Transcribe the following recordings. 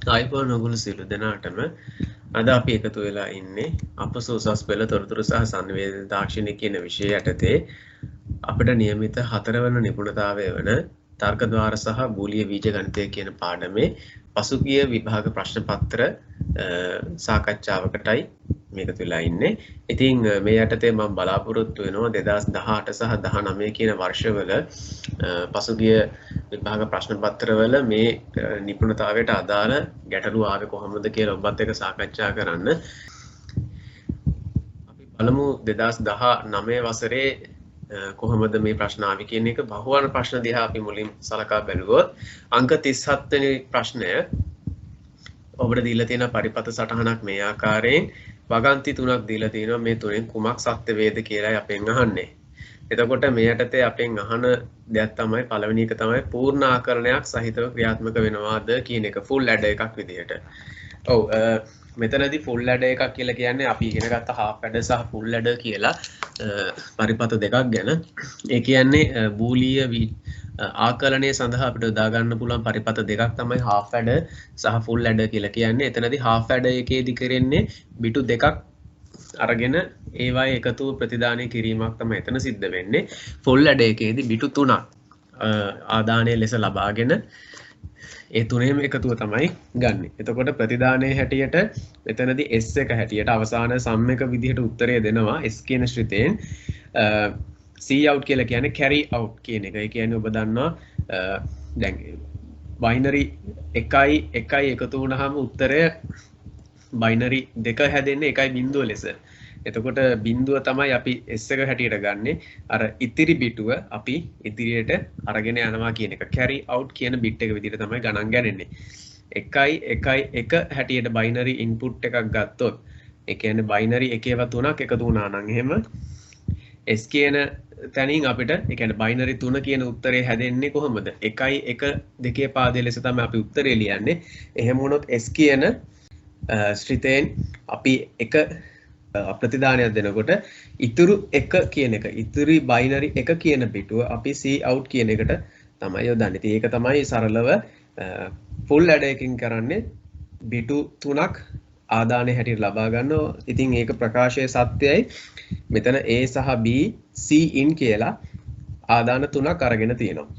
ආයිබෝන් ඔගොල්ලෝ සියලු දෙනාටම අද අපි එකතු වෙලා ඉන්නේ අපස උසස් පෙළ තොරතුරු සහ සංවේදන තාක්ෂණික කියන විෂය යටතේ අපිට නියමිත හතරවන නිපුණතාවය වන තර්කද්වාර සහ බූලිය බීජ ගණිතය කියන පාඩමේ පසුගිය විභාග ප්‍රශ්න පත්‍ර සාකච්ඡාවකටයි මේක තුලා ඉන්නේ. ඉතින් මේ යටතේ මම බලාපොරොත්තු වෙනවා 2018 සහ 19 කියන වර්ෂවල පසුගිය විභාග ප්‍රශ්න පත්‍රවල මේ නිපුණතාවයට අදාළ ගැටලු ආවේ කොහොමද කියලා ඔබත් එක්ක සාකච්ඡා කරන්න. අපි බලමු 2019 වසරේ කොහොමද මේ ප්‍රශ්න ආවේ කියන එක. බහුවර්ණ ප්‍රශ්න දිහා අපි මුලින් සලකා බැලුවොත් අංක 37 වෙනි ප්‍රශ්නය ඔබට දීලා තියෙන පරිපත සටහනක් මේ ආකාරයෙන් වගන්ති තුනක් දීලා තිනවා. මේ තුනෙන් කුමක් සත්‍ය වේද කියලායි අපෙන් අහන්නේ. එතකොට මේ යටතේ අපෙන් අහන දෙයක් තමයි පළවෙනි එක තමයි පූර්ණ ආකරණයක් සහිතව ක්‍රියාත්මක වෙනවාද කියන එක full adder එකක් විදිහට. ඔව් මෙතනදී full adder එකක් කියලා කියන්නේ අපි ඉගෙන ගත්ත half adder සහ full adder කියලා පරිපත දෙකක් ගැන. ඒ කියන්නේ බූලිය ආකලනය සඳහා අපිට යොදා ගන්න පුළුවන් පරිපත දෙකක් තමයි half adder සහ full adder කියලා කියන්නේ. එතනදී half adder එකේදී කරන්නේ බිටු දෙකක් අරගෙන ඒවායේ එකතු ප්‍රතිදානය කිරීමක් තමයි එතන සිද්ධ වෙන්නේ. full adder එකේදී බිටු තුනක් ආදානය ලෙස ලබාගෙන ඒ තුනේම එකතුව තමයි ගන්නෙ. එතකොට ප්‍රතිදානයේ හැටියට මෙතනදී S එක හැටියට අවසාන සම් එක විදිහට උත්තරය දෙනවා S කියන ශ්‍රිතයෙන්. C out කියලා කියන්නේ carry out කියන එක. ඒ කියන්නේ ඔබ දන්නවා දැන් binary 1 එකතු වුණාම උත්තරය binary 2 හැදෙන්නේ 1.0 ලෙස. එතකොට බිඳුව තමයි අපි S එක හැටියට ගන්නෙ. අර ඉතිරි බිටුව අපි ඉදිරියට අරගෙන යනවා කියන එක. carry out කියන bit එක විදිහට තමයි ගණන් ගන්නේ. 1 හැටියට binary input එකක් ගත්තොත් ඒ කියන්නේ binary එකේව තුනක් එකතු වුණා නම් එහෙම S කියන තැනින් අපිට ඒ කියන්නේ binary 3 කියන උත්තරේ හැදෙන්නේ කොහොමද? 1 2 පාදයේ ලෙස තමයි අපි උත්තරේ ලියන්නේ. එහෙම වුණොත් S කියන ශ්‍රිතයෙන් අපි එක ප්‍රතිදානයක් දෙනකොට ඉතුරු එක කියන එක ඉතුරු බයිනරි එක කියන පිටුව අපි C out කියන එකට තමයි යොදන්නේ. ඉතින් ඒක තමයි සරලව full adder එකකින් කරන්නේ බිටු තුනක් ආදානයේ හැටියට ලබා ගන්නවා. ඉතින් ඒක ප්‍රකාශයේ සත්‍යයි. මෙතන A සහ B C in කියලා ආදාන තුනක් අරගෙන තියෙනවා.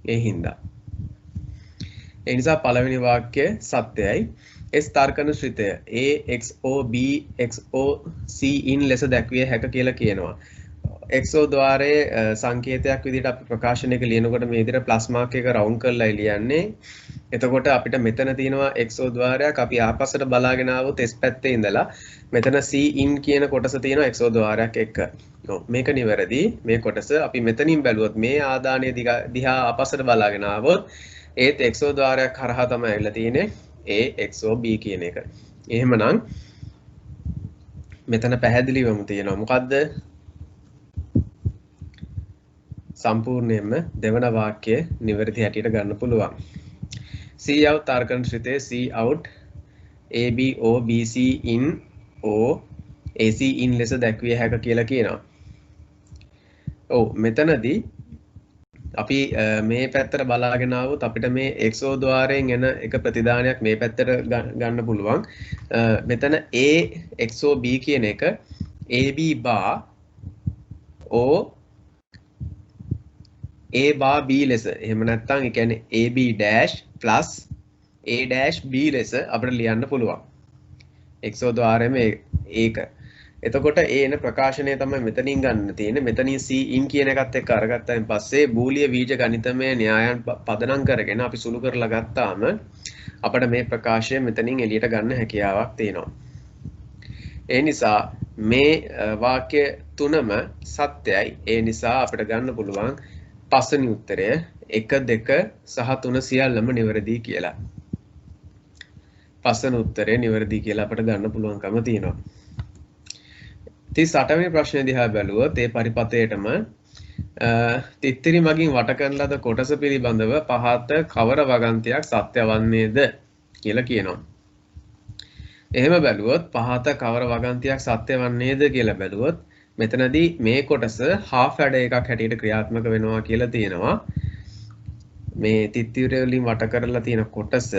ඒ හින්දා ඒ නිසා පළවෙනි වාක්‍යය සත්‍යයි. S තර්කන ශ්‍රිතය A XO B XO C in ලෙස දැක්විය හැක කියලා කියනවා. XO ద్వාරයේ සංකේතයක් විදිහට අපි ප්‍රකාශනයක ලියනකොට මේ විදිහට ප්ලස් මාක් එක රවුන්ඩ් කරලා ලියන්නේ. එතකොට අපිට මෙතන තියෙනවා XO ద్వාරයක් අපි ආපස්සට බලාගෙන ආවොත් S පැත්තේ ඉඳලා මෙතන C in කියන කොටස තියෙනවා XO ద్వාරයක් එක්ක. මේක නිවැරදි. මේ කොටස අපි මෙතනින් බැලුවොත් මේ ආදානයේ දිහා ආපස්සට බලාගෙන ආවොත් ඒත් XO ద్వාරයක් හරහා තමයි ඇවිල්ලා තියෙන්නේ. A XO B කියන එක. එහෙමනම් මෙතන පැහැදිලිවම තියෙනවා මොකද්ද? සම්පූර්ණයෙන්ම දෙවන වාක්‍යය නිවැරදි හැටියට ගන්න පුළුවන්. C out තර්කන ශ්‍රිතේ C out AB O BC in O AC in ලෙස දැක්විය හැක කියලා කියනවා. ඔව් මෙතනදී අපි මේ පැත්තට බලාගෙන ආවොත් අපිට මේ XO ద్వාරයෙන් එන එක ප්‍රතිදානයක් මේ පැත්තට ගන්න පුළුවන්. මෙතන A XO B කියන එක AB bar O A bar B ලෙස. එහෙම නැත්නම් ඒ කියන්නේ AB dash plus A dash B ලෙස අපිට ලියන්න පුළුවන්. XO ద్వාරයෙන් ඒක. එතකොට එන ප්‍රකාශනය තමයි මෙතනින් ගන්න තියෙන්නේ. මෙතනින් C in කියන එකත් එක්ක අරගත්තාන් පස්සේ බූලිය බීජ ගණිතමය න්‍යායයන් පදනම් කරගෙන අපි සුළු කරලා ගත්තාම අපිට මේ ප්‍රකාශය මෙතනින් එළියට ගන්න හැකියාවක් තියෙනවා. ඒ නිසා මේ වාක්‍ය තුනම සත්‍යයි. ඒ නිසා අපිට ගන්න පුළුවන් පස්වෙනි උත්තරය 1 2 සහ 3 සියල්ලම නිවැරදි කියලා. පස්වෙනි උත්තරය නිවැරදි කියලා අපිට ගන්න පුළුවන්කම තියෙනවා. 38 වෙනි ප්‍රශ්නේ දිහා බැලුවොත් ඒ පරිපතේටම තිත්තිරි මගින් වට කරන ලද කොටස පිළිබඳව පහත කවර වගන්තියක් සත්‍ය වන්නේද කියලා කියනවා. එහෙම බැලුවොත් පහත කවර වගන්තියක් සත්‍ය වන්නේද කියලා බැලුවොත් මෙතනදී මේ කොටස half adder එකක් හැටියට ක්‍රියාත්මක වෙනවා කියලා තියෙනවා. මේ තිත්තිරි වලින් වට කරලා තියෙන කොටස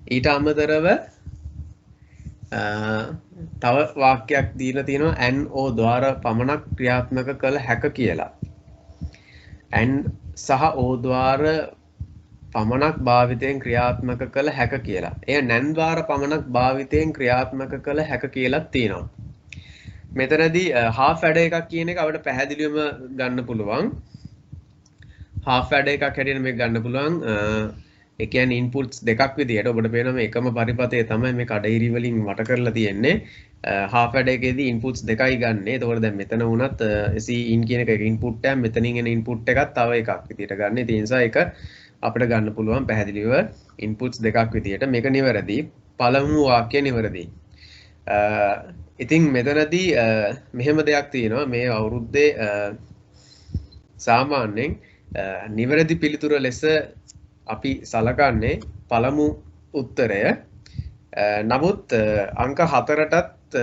ඊට අමතරව තව වාක්‍යයක් දීලා තියෙනවා and o ద్వාර පමණක් ක්‍රියාත්මක කළ හැක කියලා. and සහ o ద్వාර පමණක් භාවිතයෙන් ක්‍රියාත්මක කළ හැක කියලා. එය nan ద్వාර පමණක් භාවිතයෙන් ක්‍රියාත්මක කළ හැක කියලා තියෙනවා. මෙතනදී half adder එකක් කියන එක අපිට පැහැදිලිවම ගන්න පුළුවන්. half adder එකක් හැටියට මේක ගන්න පුළුවන්. ඒ කියන්නේ inputs දෙකක් විදියට ඔබට පේනවා මේ එකම පරිපථය තමයි මේ කඩිරි වලින් වට කරලා තියෙන්නේ. half adder එකේදී inputs දෙකයි ගන්න. ඒතකොට දැන් මෙතන වුණත් in කියන එක input එකක්, මෙතනින් එන input එකක් තව එකක් විදියට ගන්න. ඒ නිසා ඒක අපිට ගන්න පුළුවන් පැහැදිලිව inputs දෙකක් විදියට. මේක නිවැරදි. පළමු වාක්‍යය නිවැරදි. ඉතින් මෙතනදී මෙහෙම දෙයක් තියෙනවා. මේ අවුරුද්දේ සාමාන්‍යයෙන් නිවැරදි පිළිතුර ලෙස අපි සලකන්නේ පළමු උත්තරය. නමුත් අංක 4ටත්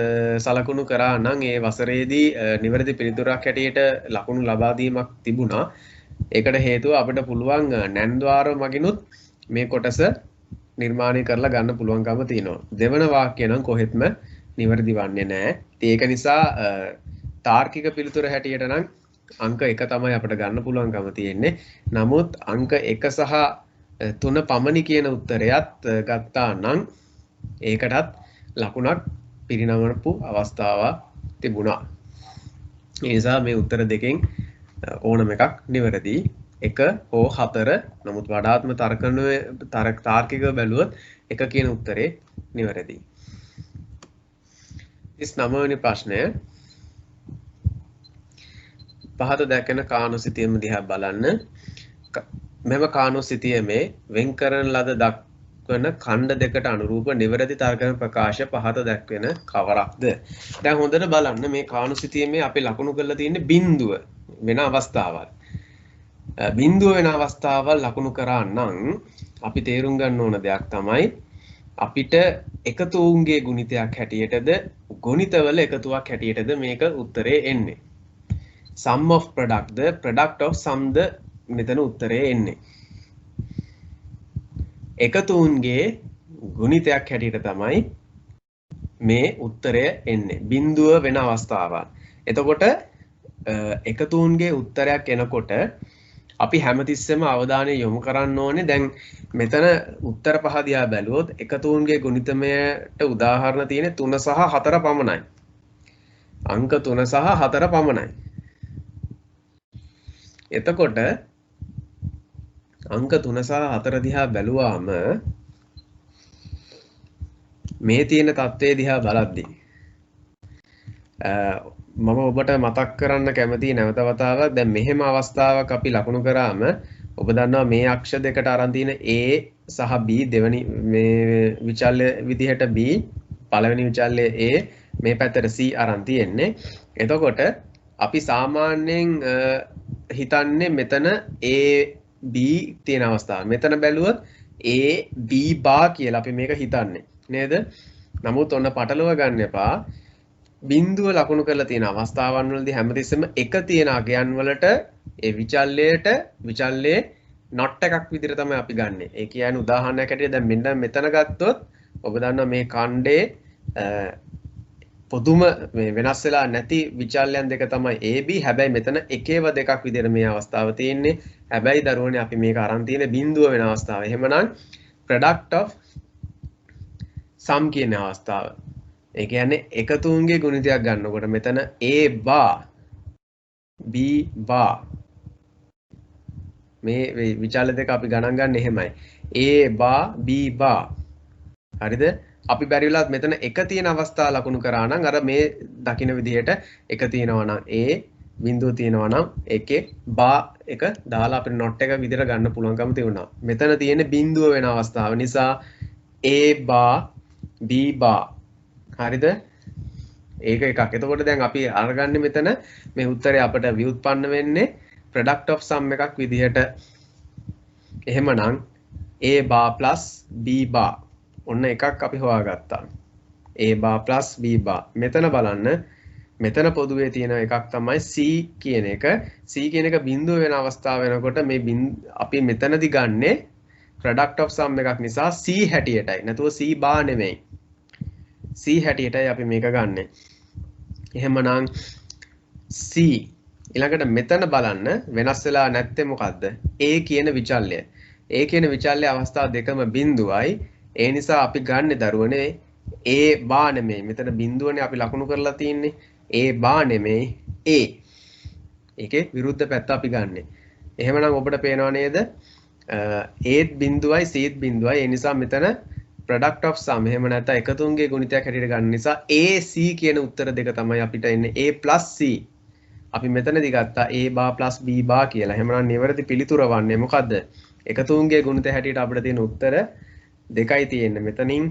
සලකුණු කරා නම් ඒ වසරේදී නිවැරදි පිළිතුරක් හැටියට ලකුණු ලබා දීමක් තිබුණා. ඒකට හේතුව අපිට පුළුවන් nan ద్వාර මගිනුත් මේ කොටස නිර්මාණය කරලා ගන්න පුළුවන්කම තියෙනවා. දෙවන වාක්‍යය නම් කොහෙත්ම නිවැරදි වන්නේ නැහැ. ඒක නිසා තාර්කික පිළිතුර හැටියට නම් අංක 1 තමයි අපිට ගන්න පුළුවන්කම තියෙන්නේ. නමුත් අංක 1 සහ 3 පමණි කියන උත්තරයත් ගත්තා නම් ඒකටත් ලකුණක් පිරිනමනපු අවස්ථාවක් තිබුණා. ඒ නිසා මේ උත්තර දෙකෙන් ඕනම එකක් නිවැරදි. 1 හෝ 4. නමුත් වඩාත්ම තාර්කිකව බැලුවොත් 1 කියන උත්තරේ නිවැරදි. 39 වෙනි ප්‍රශ්නය. පහත දැක්වෙන කාණු සිතියම දිහා බලන්න. මෙම කාණු සිතියමේ වෙන් කරන ලද දක්වන ඛණ්ඩ දෙකට අනුරූප නිවැරදි තර්කන ප්‍රකාශ පහත දැක්වෙන කවරක්ද? දැන් හොඳට බලන්න මේ කාණු සිතියමේ අපි ලකුණු කරලා තියෙන්නේ බිඳුව වෙන අවස්ථාවල්. බිඳුව වෙන අවස්ථාවල් ලකුණු කරා නම් අපි තේරුම් ගන්න ඕන දෙයක් තමයි අපිට එකතුන්ගේ ගුණිතයක් හැටියටද ගුණිතවල එකතුවක් හැටියටද මේක උත්තරේ එන්නේ. sum of product the product of sum ද මෙතන උත්තරේ එන්නේ. එකතුන්ගේ ගුණිතයක් හැටියට තමයි මේ උත්තරය එන්නේ. බිඳුව වෙන අවස්ථාවල්. එතකොට එකතුන්ගේ උත්තරයක් එනකොට අපි හැමතිස්සෙම අවධානය යොමු කරන්න ඕනේ. දැන් මෙතන උත්තර පහ දිහා බැලුවොත් එකතුන්ගේ ගුණිතමයට උදාහරණ තියෙන්නේ 3 සහ 4 පමණයි. අංක 3 සහ 4 පමණයි. එතකොට අංක 3 සහ 4 දිහා බැලුවාම මේ තියෙන தත්ත්වය දිහා බලද්දී මම ඔබට මතක් කරන්න කැමතියි නැවත වතාවක්. දැන් මෙහෙම අවස්ථාවක් අපි ලකුණු කරාම ඔබ දන්නවා මේ අක්ෂ දෙකට අරන් තියෙන A සහ B දෙවෙනි මේ විචල්‍ය විදිහට B පළවෙනි විචල්‍ය A මේ පැත්තට C අරන් තියෙන්නේ. එතකොට අපි සාමාන්‍යයෙන් හිතන්නේ මෙතන A B තියෙන අවස්ථාව. මෙතන බැලුවොත් A B බා කියලා අපි මේක හිතන්නේ නේද? නමුත් ඔන්න පටලව ගන්න එපා. බිඳුව ලකුණු කරලා තියෙන අවස්ථාවන් වලදී හැමතිස්සෙම එක තියෙන අගයන් වලට ඒ විචල්‍යයේ not එකක් විදිහට තමයි අපි ගන්නෙ. ඒ කියන්නේ උදාහරණයක් ඇටියට දැන් මෙන්න මෙතන ගත්තොත් ඔබ දන්නවා මේ ඛණ්ඩේ පොදුම මේ වෙනස් වෙලා නැති විචල්‍යයන් දෙක තමයි AB. හැබැයි මෙතන එකේව දෙකක් විදිහට මේ අවස්ථාව තියෙන්නේ. හැබැයි දරුවනේ අපි මේක අරන් තියෙන්නේ බිඳුව වෙන අවස්ථාව. එහෙමනම් product of sum කියන අවස්ථාව. ඒ කියන්නේ එකතුන්ගේ ගුණිතයක් ගන්නකොට මෙතන A bar B bar මේ විචාල දෙක අපි ගණන් ගන්න එහෙමයි. A bar B bar. හරිද? අපි බැරි වෙලාවත් මෙතන එක තියෙන අවස්ථා ලකුණු කරා නම් අර මේ දකින්න විදිහට එක තියෙනවා නම් A බිඳුව තියෙනවා නම් එකේ bar එක දාලා අපිට not එක විදිහට ගන්න පුළුවන්කම තියුණා. මෙතන තියෙන බිඳුව වෙන අවස්ථාව නිසා A bar B bar. හරිද? ඒක එකක්. එතකොට දැන් අපි අරගන්නේ මෙතන මේ උත්තරේ අපිට ව්‍යුත්පන්න වෙන්නේ product of sum එකක් විදිහට. එහෙමනම් A bar plus B bar. ඔන්න එකක් අපි හොයාගත්තා. A bar plus B bar. මෙතන බලන්න. මෙතන පොදුවේ තියෙන එකක් තමයි C කියන එක. C කියන එක බිඳුව වෙන අවස්ථාව වෙනකොට මේ අපි මෙතනදී ගන්නේ product of sum එකක් නිසා c හැටියටයි. නැතුව c bar නෙමෙයි. c හැටියටයි අපි මේක ගන්නෙ. එහෙමනම් c ඊළඟට මෙතන බලන්න වෙනස් වෙලා නැත්තේ මොකද්ද? a කියන විචල්්‍යය. a කියන විචල්්‍ය අවස්ථා දෙකම බිඳුවයි. ඒ නිසා අපි ගන්න දරුවනේ a bar නෙමෙයි. මෙතන බිඳුවනේ අපි ලකුණු කරලා තින්නේ. a bar නෙමෙයි a. ඒකේ විරුද්ධ පැත්ත අපි ගන්නෙ. එහෙමනම් ඔබට පේනව නේද? aත් බිඳුවයි cත් බිඳුවයි. ඒ නිසා මෙතන product of sum එහෙම නැත්නම් එකතුන්ගේ ගුණිතයක් හැටියට ගන්න නිසා AC කියන උත්තර දෙක තමයි අපිට එන්නේ A + C. අපි මෙතනදී ගත්තා A bar + B bar කියලා. එහෙමනම් නිවැරදි පිළිතුර වන්නේ මොකද්ද? එකතුන්ගේ ගුණිතය හැටියට අපිට තියෙන උත්තර දෙකයි තියෙන්නේ. මෙතනින්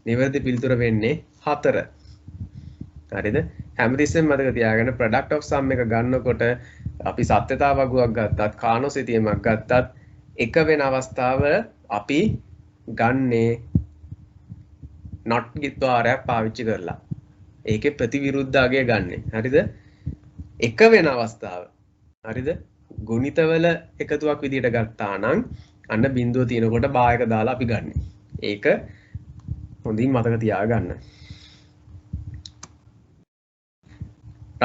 නිවැරදි පිළිතුර වෙන්නේ 4. හරිද? හැමතිස්සෙම මතක තියාගන්න product of sum එක ගන්නකොට අපි සත්‍යතා වගුවක් ගත්තත් කානෝසිතියමක් ගත්තත් එක වෙන අවස්ථාව අපි ගන්නේ not ගිත්වාරයක් පාවිච්චි කරලා. ඒකේ ප්‍රතිවිරුද්ධ අගය ගන්නෙ. හරිද? එක වෙන අවස්ථාව. හරිද? ගුණිතවල එකතුවක් විදියට ගත්තා නම් අන්න බිඳුව තියෙනකොට බායක දාලා අපි ගන්නෙ. ඒක හොඳින් මතක තියාගන්න.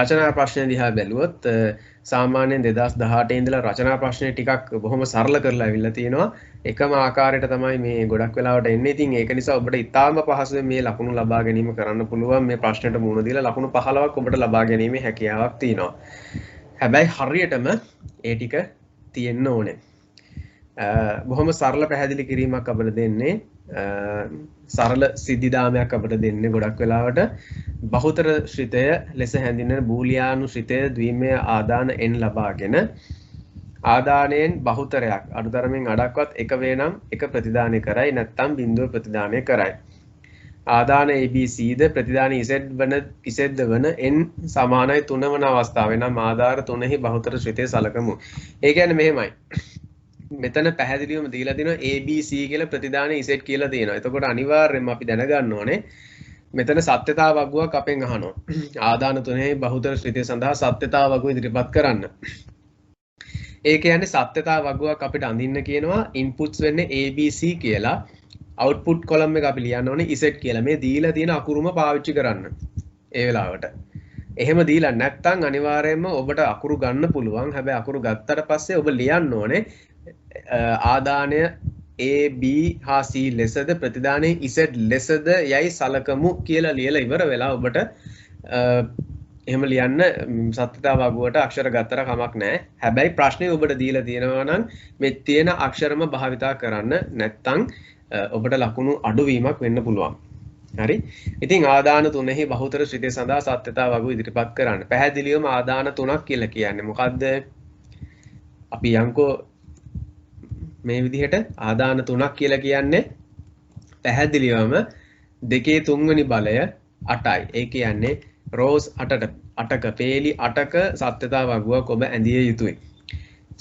රචනා ප්‍රශ්න දිහා බැලුවොත් සාමාන්‍යයෙන් 2018 ඉඳලා රචනා ප්‍රශ්න ටිකක් බොහොම සරල කරලා අවිල්ලා තියෙනවා. එකම ආකාරයට තමයි මේ ගොඩක් වෙලාවට එන්නේ. ඉතින් ඒක නිසා ඔබට ඉතාම පහසුවෙන් මේ ලකුණු ලබා ගැනීම කරන්න පුළුවන්. මේ ප්‍රශ්නෙට මුහුණ දීලා ලකුණු 15ක් ඔබට ලබා ගැනීමේ හැකියාවක් තියෙනවා. හැබැයි හරියටම ඒ ටික තියෙන්න ඕනේ. බොහොම සරල පැහැදිලි කිරීමක් අපිට දෙන්නේ. සරල සිද්ධිදාමයක් අපිට දෙන්නේ ගොඩක් වෙලාවට බහුතර ශ්‍රිතය ලෙස හැඳින්වෙන බූලියානු ශ්‍රිතය ද්විමය ආදාන n ලබාගෙන ආදානයෙන් බහුතරයක් අඩුතරමින් අඩක්වත් එක වේ නම් එක ප්‍රතිදානය කරයි නැත්නම් බිඳුව ප්‍රතිදානය කරයි. ආදාන ABC ද ප්‍රතිදාන Z වන n සමානයි 3 වන අවස්ථාවේ නම් ආධාර 3හි බහුතර ශ්‍රිතය සලකමු. ඒ කියන්නේ මෙහෙමයි. මෙතන පැහැදිලිවම දීලා තිනවා ABC කියලා ප්‍රතිදාන Z කියලා තියෙනවා. එතකොට අනිවාර්යයෙන්ම අපි දැනගන්න ඕනේ මෙතන සත්‍යතා වගුවක් අපෙන් අහනවා. ආදාන 3හි බහුතර ශ්‍රිතය සඳහා සත්‍යතා වගුව ඉදිරිපත් කරන්න. ඒ කියන්නේ සත්‍යතා වගුවක් අපිට අඳින්න කියනවා ඉන්පුට්ස් වෙන්නේ ABC කියලා. අවුට්පුට් කොලම් එක අපි ලියන්න ඕනේ Z කියලා. මේ දීලා තියෙන අකුරුම පාවිච්චි කරන්න. ඒ වෙලාවට. එහෙම දීලා නැත්නම් අනිවාර්යයෙන්ම ඔබට අකුරු ගන්න පුළුවන්. හැබැයි අකුරු ගත්තට පස්සේ ඔබ ලියන්න ඕනේ ආදානය A B හා C ලෙසද ප්‍රතිදානයේ Z ලෙසද යයි සලකමු කියලා ලියලා ඉවර වෙලා ඔබට එහෙම ලියන්න සත්‍යතා වගුවට අක්ෂර ගත්තට කමක් නැහැ. හැබැයි ප්‍රශ්නේ ඔබට දීලා තියෙනවා නම් මේ තියෙන අක්ෂරම භාවිතා කරන්න නැත්නම් ඔබට ලකුණු අඩුවීමක් වෙන්න පුළුවන්. හරි? ඉතින් ආදාන 3හි බහුතර ශ්‍රිතය සඳහා සත්‍යතා වගුව ඉදිරිපත් කරන්න. පැහැදිලිවම ආදාන 3ක් කියලා කියන්නේ මොකද්ද? අපි යන්කෝ මේ විදිහට ආදාන 3ක් කියලා කියන්නේ පැහැදිලිවම 2/3 වෙනි බලය 8යි. ඒ කියන්නේ රෝස් 8ක පේලි 8ක සත්‍යතා වගුවක් ඔබ ඇඳිය යුතුයි.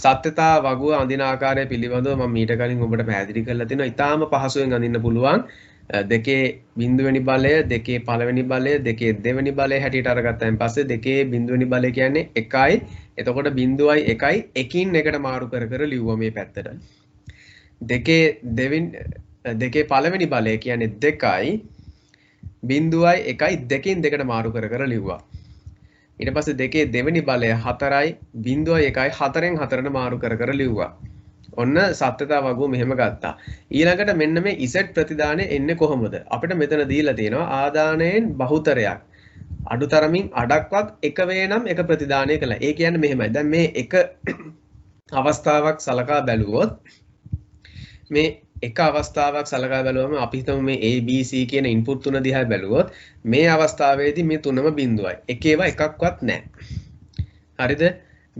සත්‍යතා වගුව අඳින ආකාරය පිළිබඳව මම මීට කලින් ඔබට පැහැදිලි කරලා තිනවා. ඊටාම පහසුවෙන් අඳින්න පුළුවන්. 2 වෙනි බලය, 2 පළවෙනි බලය, 2 දෙවෙනි බලය හැටියට අරගත්තාන් පස්සේ 2 බිඳුවෙනි බලය කියන්නේ 1යි. එතකොට බිඳුවයි 1යි එකින් එකට මාරු කර කර ලිව්වා මේ පැත්තට. 2 පළවෙනි බලය කියන්නේ 2යි. බිඳුවයි 1යි දෙකින් දෙකට මාරු කර කර ලිව්වා. ඊට පස්සේ 2 දෙවෙනි බලය 4යි. බිඳුවයි 1යි 4න් 4ට මාරු කර කර ලිව්වා. ඔන්න සත්‍යතා වගුව මෙහෙම ගත්තා. ඊළඟට මෙන්න මේ Z ප්‍රතිදානය එන්නේ කොහොමද? අපිට මෙතන දීලා තියෙනවා ආදානයෙන් බහුතරයක්. අඩුතරමින් අඩක්වත් එක වේ නම් එක ප්‍රතිදානය කළා. ඒ කියන්නේ මෙහෙමයි. දැන් මේ එක අවස්ථාවක් සලකා බැලුවොත් මේ එක අවස්ථාවක් සලකා බැලුවම අපි හිතමු මේ ABC කියන ඉන්පුට් තුන දිහා බැලුවොත් මේ අවස්ථාවේදී මේ තුනම බිඳුවයි. එකේව එකක්වත් නැහැ. හරිද?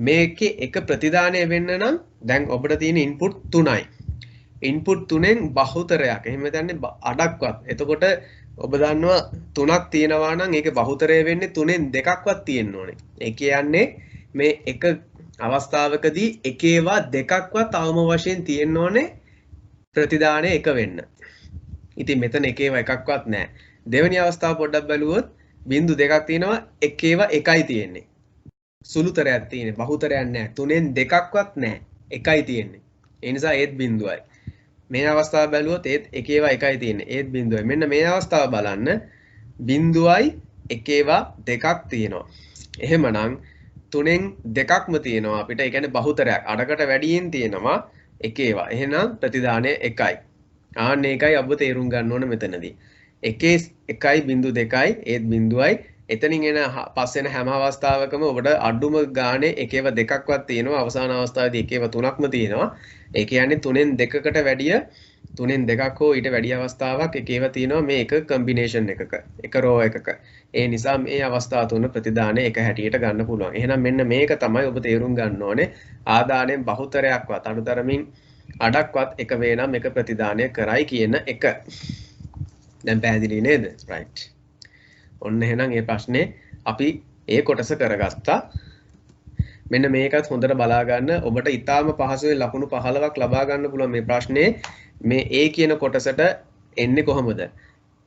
මේකේ එක ප්‍රතිදානය වෙන්න නම් දැන් ඔබට තියෙන ඉන්පුට් 3යි. ඉන්පුට් 3න් බහුතරයක්. එහෙම නැත්නම් අඩක්වත්. එතකොට ඔබ දන්නවා 3ක් තියෙනවා නම් ඒකේ බහුතරය වෙන්නේ 3න් දෙකක්වත් තියෙන්න ඕනේ. ඒ කියන්නේ මේ එක අවස්ථාවකදී එකේවා දෙකක්වත් අවම වශයෙන් තියෙන්න ඕනේ ප්‍රතිදානය එක වෙන්න. ඉතින් මෙතන එකේව එකක්වත් නැහැ. දෙවෙනි අවස්ථාව පොඩ්ඩක් බැලුවොත් බිංදු දෙකක් තියෙනවා එකේව එකයි තියෙන්නේ. සුළුතරයක් තියෙන්නේ බහුතරයක් නැහැ. 3න් දෙකක්වත් නැහැ. එකයි තියෙන්නේ. ඒ නිසා ඒත් බිංදුවයි. මේ අවස්ථාව බැලුවොත් ඒත් එකේවා එකයි තියෙන්නේ. ඒත් බිඳුවයි. මෙන්න මේ අවස්ථාව බලන්න. බිඳුවයි එකේවා දෙකක් තියෙනවා. එහෙමනම් 3න් දෙකක්ම තියෙනවා අපිට. ඒ කියන්නේ බහුතරයක්. අඩකට වැඩියෙන් තියෙනවා එකේවා. එහෙනම් ප්‍රතිදානය 1යි. ආන්න ඒකයි අපව තේරුම් ගන්න ඕන මෙතනදී. 1.2යි ඒත් බිඳුවයි. එතනින් එන පස්සෙන හැම අවස්ථාවකම ඔබට අඩුම ගානේ එකේව දෙකක්වත් තියෙනවා. අවසාන අවස්ථාවේදී එකේව 3ක්ම තියෙනවා. ඒ කියන්නේ 3න් දෙකකට වැඩිය 3න් දෙකක් හෝ ඊට වැඩි අවස්ථාවක් එකේව තියෙනවා මේ එක කම්බිනේෂන් එකක. එක රෝ එකක. ඒ නිසා මේ අවස්ථා තුන ප්‍රතිදානය එක හැටියට ගන්න පුළුවන්. එහෙනම් මෙන්න මේක තමයි ඔබ තේරුම් ගන්න ඕනේ. ආදානයෙන් බහුතරයක්වත් අනුතරමින් අඩක්වත් එක වේ නම් එක ප්‍රතිදානය කරයි කියන එක. දැන් පැහැදිලි නේද? right. ඔන්න එහෙනම් මේ ප්‍රශ්නේ අපි ඒ කොටස කරගත්තා. මෙන්න මේකත් හොඳට බලා ගන්න. ඔබට ඊටාම පහසුවෙන් ලකුණු 15ක් ලබා ගන්න පුළුවන් මේ ප්‍රශ්නේ. මේ A කියන කොටසට එන්නේ කොහොමද?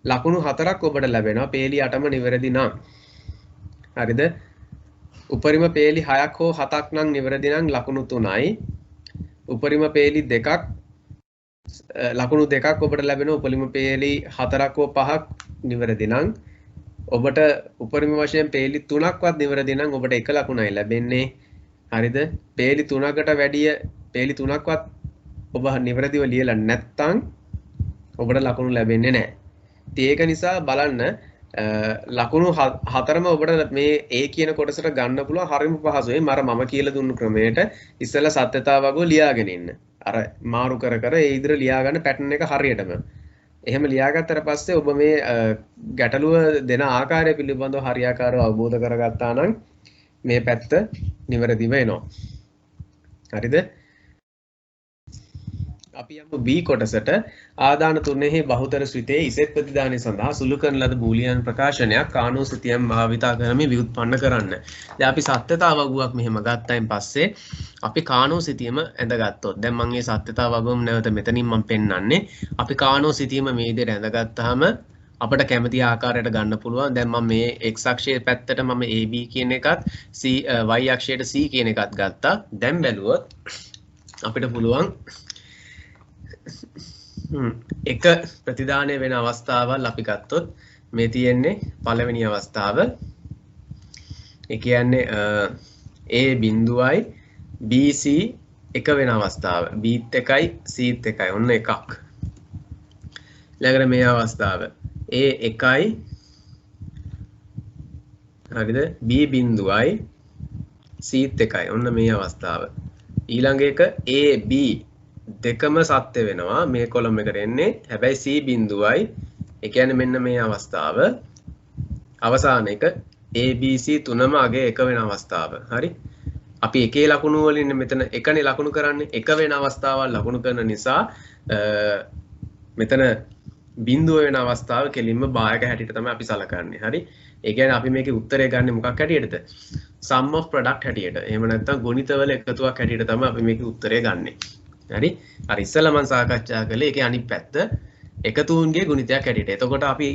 ලකුණු 4ක් ඔබට ලැබෙනවා. පේලි 8ම නිවැරදි නම්. හරිද? උපරිම පේලි 6ක් හෝ 7ක් නම් නිවැරදි නම් ලකුණු 3යි. උපරිම පේලි 2ක් ලකුණු 2ක් ඔබට ලැබෙනවා. උපරිම පේලි 4ක් හෝ 5ක් නිවැරදි නම් ඔබට උපරිම වශයෙන් පේලි 3ක්වත් නිවැරදි නම් ඔබට එක ලකුණයි ලැබෙන්නේ. හරිද? පේලි 3කට වැඩිය පේලි 3ක්වත් ඔබ නිවැරදිව ලියලා නැත්නම් ඔබට ලකුණු ලැබෙන්නේ නැහැ. ඒක නිසා බලන්න ලකුණු 4ම ඔබට මේ A කියන කොටසට ගන්න පුළුවන් හරිම පහසුයි. මම කියලා දුන්නු ක්‍රමයට ඉස්සෙල්ලා සත්‍යතාව වගෝ ලියාගෙන ඉන්න. අර මාරු කර කර ඒ ඉදිරිය ලියා ගන්න පැටර්න් එක හරියටම. එහෙම ලියාගත්තට පස්සේ ඔබ මේ ගැටලුව දෙන ආකාරය පිළිබඳව හරියාකාරව අවබෝධ කරගත්තා නම් මේ පැත්ත නිවැරදිව එනවා. හරිද? අපි යමු B කොටසට. ආදාන තුනෙහි බහුතර ස්විතේ ඉසෙත් ප්‍රතිදානය සඳහා සුළු කරන ලද බූලියන් ප්‍රකාශනයක් කානෝ සිතියම් භාවිතා කරමින් ව්‍යුත්පන්න කරන්න. දැන් අපි සත්‍යතාව වගුවක් මෙහෙම ගත්තයින් පස්සේ අපි කානෝ සිතියම ඇඳගත්තොත්. දැන් මම මේ සත්‍යතාව වගුවම නැවත මෙතනින් මම පෙන්නන්නේ. අපි කානෝ සිතියම මේ විදිහට ඇඳගත්තාම අපිට කැමති ආකාරයට ගන්න පුළුවන්. දැන් මම මේ x අක්ෂයේ පැත්තට මම AB කියන එකත් y අක්ෂයට C කියන එකත් ගත්තා. දැන් බැලුවොත් අපිට පුළුවන් එක ප්‍රතිදානය වෙන අවස්ථාවල් අපි ගත්තොත් මේ තියෙන්නේ පළවෙනි අවස්ථාව. ඒ කියන්නේ A බිඳුවයි BC එක වෙන අවස්ථාව. Bත් එකයි Cත් එකයි. ඔන්න එකක්. ඊළඟට මේ අවස්ථාව A එකයි හරිද? B බිඳුවයි Cත් එකයි. ඔන්න මේ අවස්ථාව. ඊළඟ එක AB දෙකම සත්‍ය වෙනවා මේ කොලම් එකට එන්නේ. හැබැයි C බිඳුවයි ඒ කියන්නේ මෙන්න මේ අවස්ථාව. අවසාන එක ABC තුනම අගේ එක වෙන අවස්ථාව. හරි? අපි එකේ ලකුණු වලින් මෙතන එකනේ ලකුණු කරන්නේ. එක වෙන අවස්ථාවල් ලකුණු කරන නිසා මෙතන බිඳුව වෙන අවස්ථාව කෙලින්ම භායක හැටියට තමයි අපි සලකන්නේ. හරි? ඒ කියන්නේ අපි මේකේ උත්තරය ගන්න මොකක් හැටියටද? sum of product හැටියට. එහෙම නැත්නම් ගුණිතවල එකතුවක් හැටියට තමයි අපි මේකේ උත්තරය ගන්නෙ. හරි? අර ඉස්සෙල්ලා මම සාකච්ඡා කළේ ඒකේ අනිත් පැත්ත එකතුන්ගේ ගුණිතයක් හැටියට. එතකොට අපි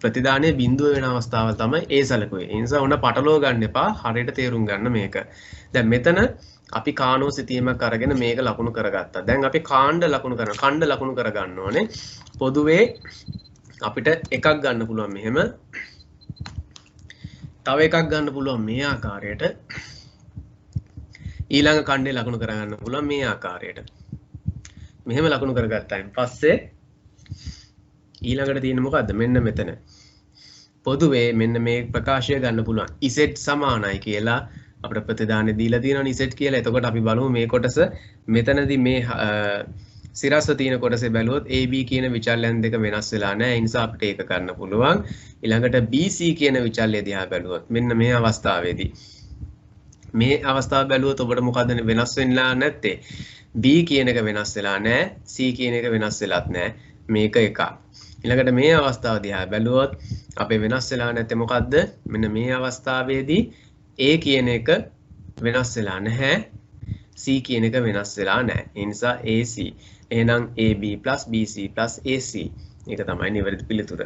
ප්‍රතිදානයේ බිඳුව වෙන අවස්ථාවල් තමයි ඒ සැලකුවේ. ඒ නිසා ඔන්න පටලව ගන්න එපා. හරියට තේරුම් ගන්න මේක. දැන් මෙතන අපි කානෝ සිතීමක් අරගෙන මේක ලකුණු කරගත්තා. දැන් අපි කාණ්ඩ ලකුණු කරගන්න ඕනේ. පොදුවේ අපිට එකක් ගන්න පුළුවන් මෙහෙම. තව එකක් ගන්න පුළුවන් මේ ආකාරයට. ඊළඟ කණ්ඩේ ලකුණු කරගන්න පුළුවන් මේ ආකාරයට. මෙහෙම ලකුණු කරගත්තායින් පස්සේ ඊළඟට තියෙන්නේ මොකද්ද? මෙන්න මෙතන. පොදුවේ මෙන්න මේ ප්‍රකාශය ගන්න පුළුවන්. Z සමානයි කියලා අපිට ප්‍රතිදානෙ දීලා තියෙනවනේ Z කියලා. එතකොට අපි බලමු මේ කොටස මෙතනදී මේ සිරස්ව තියෙන කොටසේ බැලුවොත් AB කියන විචල්‍යයන් දෙක වෙනස් වෙලා නැහැ. ඒ නිසා අපිට ඒක ගන්න පුළුවන්. ඊළඟට BC කියන විචල්‍ය දිහා බැලුවොත් මෙන්න මේ අවස්ථාවේදී මේ අවස්ථාව බැලුවොත් ඔබට මොකද වෙනස් වෙන්නලා නැත්තේ? B කියන එක වෙනස් වෙලා නැහැ. C කියන එක වෙනස් වෙලත් නැහැ. මේක එකක්. ඊළඟට මේ අවස්ථාව දිහා බැලුවොත් අපේ වෙනස් වෙලා නැත්තේ මොකද්ද? මෙන්න මේ අවස්ථාවේදී A කියන එක වෙනස් වෙලා නැහැ. C කියන එක වෙනස් වෙලා නැහැ. ඒ නිසා AC. එහෙනම් AB BC AC. ඒක තමයි නිවැරදි පිළිතුර.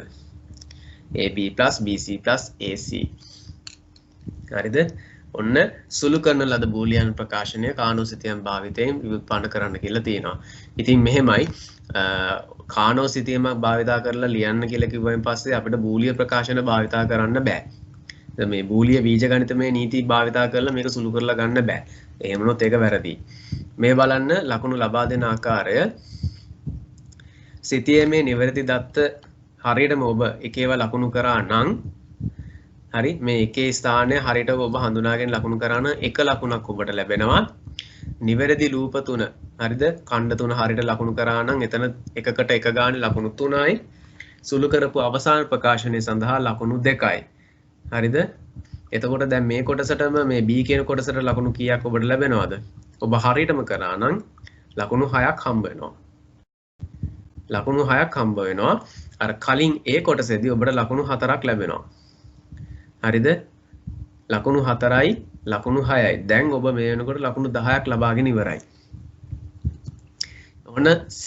AB BC AC. හරිද? ඔන්න සුළු කරන ලද බූලියන් ප්‍රකාශනය කානෝසිතියම් භාවිතයෙන් ව්‍යුත්පන්න කරන්න කියලා තියෙනවා. ඉතින් මෙහෙමයි කානෝසිතියමක් භාවිතා කරලා ලියන්න කියලා කිව්වයින් පස්සේ අපිට බූලිය ප්‍රකාශන භාවිතා කරන්න බෑ. මේ බූලිය බීජගණිතමය නීති භාවිතා කරලා මේක සුළු කරලා ගන්න බෑ. එහෙම වුණොත් ඒක වැරදි. මේ බලන්න ලකුණු ලබා දෙන ආකාරය සිතියමේ නිවැරදි දත්ත හරියටම ඔබ එකේව ලකුණු කරා නම් හරි මේ එකේ ස්ථානය හරියට ඔබ හඳුනාගෙන ලකුණු කරා නම් එක ලකුණක් ඔබට ලැබෙනවා. නිවැරදි ලූප 3 හරිද ඛණ්ඩ 3 හරියට ලකුණු කරා නම් එතන එකකට එක ගානේ ලකුණු 3යි. සුළු කරපු අවසාන ප්‍රකාශනය සඳහා ලකුණු 2යි. හරිද? එතකොට දැන් මේ කොටසටම මේ B කියන කොටසට ලකුණු කීයක් ඔබට ලැබෙනවද? ඔබ හරියටම කරා නම් ලකුණු 6ක් හම්බ වෙනවා. ලකුණු 6ක් හම්බ වෙනවා. අර කලින් A කොටසේදී ඔබට ලකුණු 4ක් ලැබෙනවා. හරිද? ලකුණු 4යි ලකුණු 6යි. දැන් ඔබ මේ වෙනකොට ලකුණු 10ක් ලබාගෙන ඉවරයි. ඔන්න C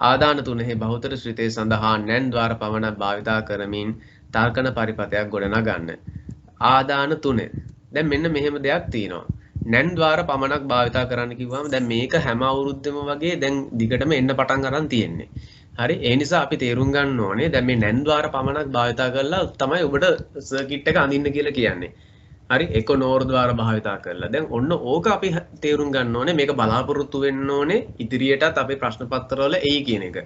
ආදාන තුනෙහි බහුතර ශ්‍රිතය සඳහා නැන් ద్వාර පමණක් භාවිතා කරමින් තර්කන පරිපතයක් ගොඩනගන්න. ආදාන 3. දැන් මෙන්න මෙහෙම දෙයක් තියෙනවා. නැන් ద్వාර පමණක් භාවිතා කරන්න කිව්වම දැන් මේක හැම අවුරුද්දෙම වගේ දැන් දිගටම එන්න පටන් ගන්න තියෙන්නේ. හරි ඒ නිසා අපි තේරුම් ගන්න ඕනේ දැන් මේ නැන් ద్వාර පමණක් භාවිතා කරලා තමයි ඔබට සර්කිට් එක අඳින්න කියලා කියන්නේ. හරි එක නෝර් ద్వාර භාවිතා කරලා. දැන් ඔන්න ඕක අපි තේරුම් ගන්න ඕනේ මේක බලාපොරොත්තු වෙන්න ඕනේ ඉදිරියටත් අපේ ප්‍රශ්න පත්‍රවල එයි කියන එක.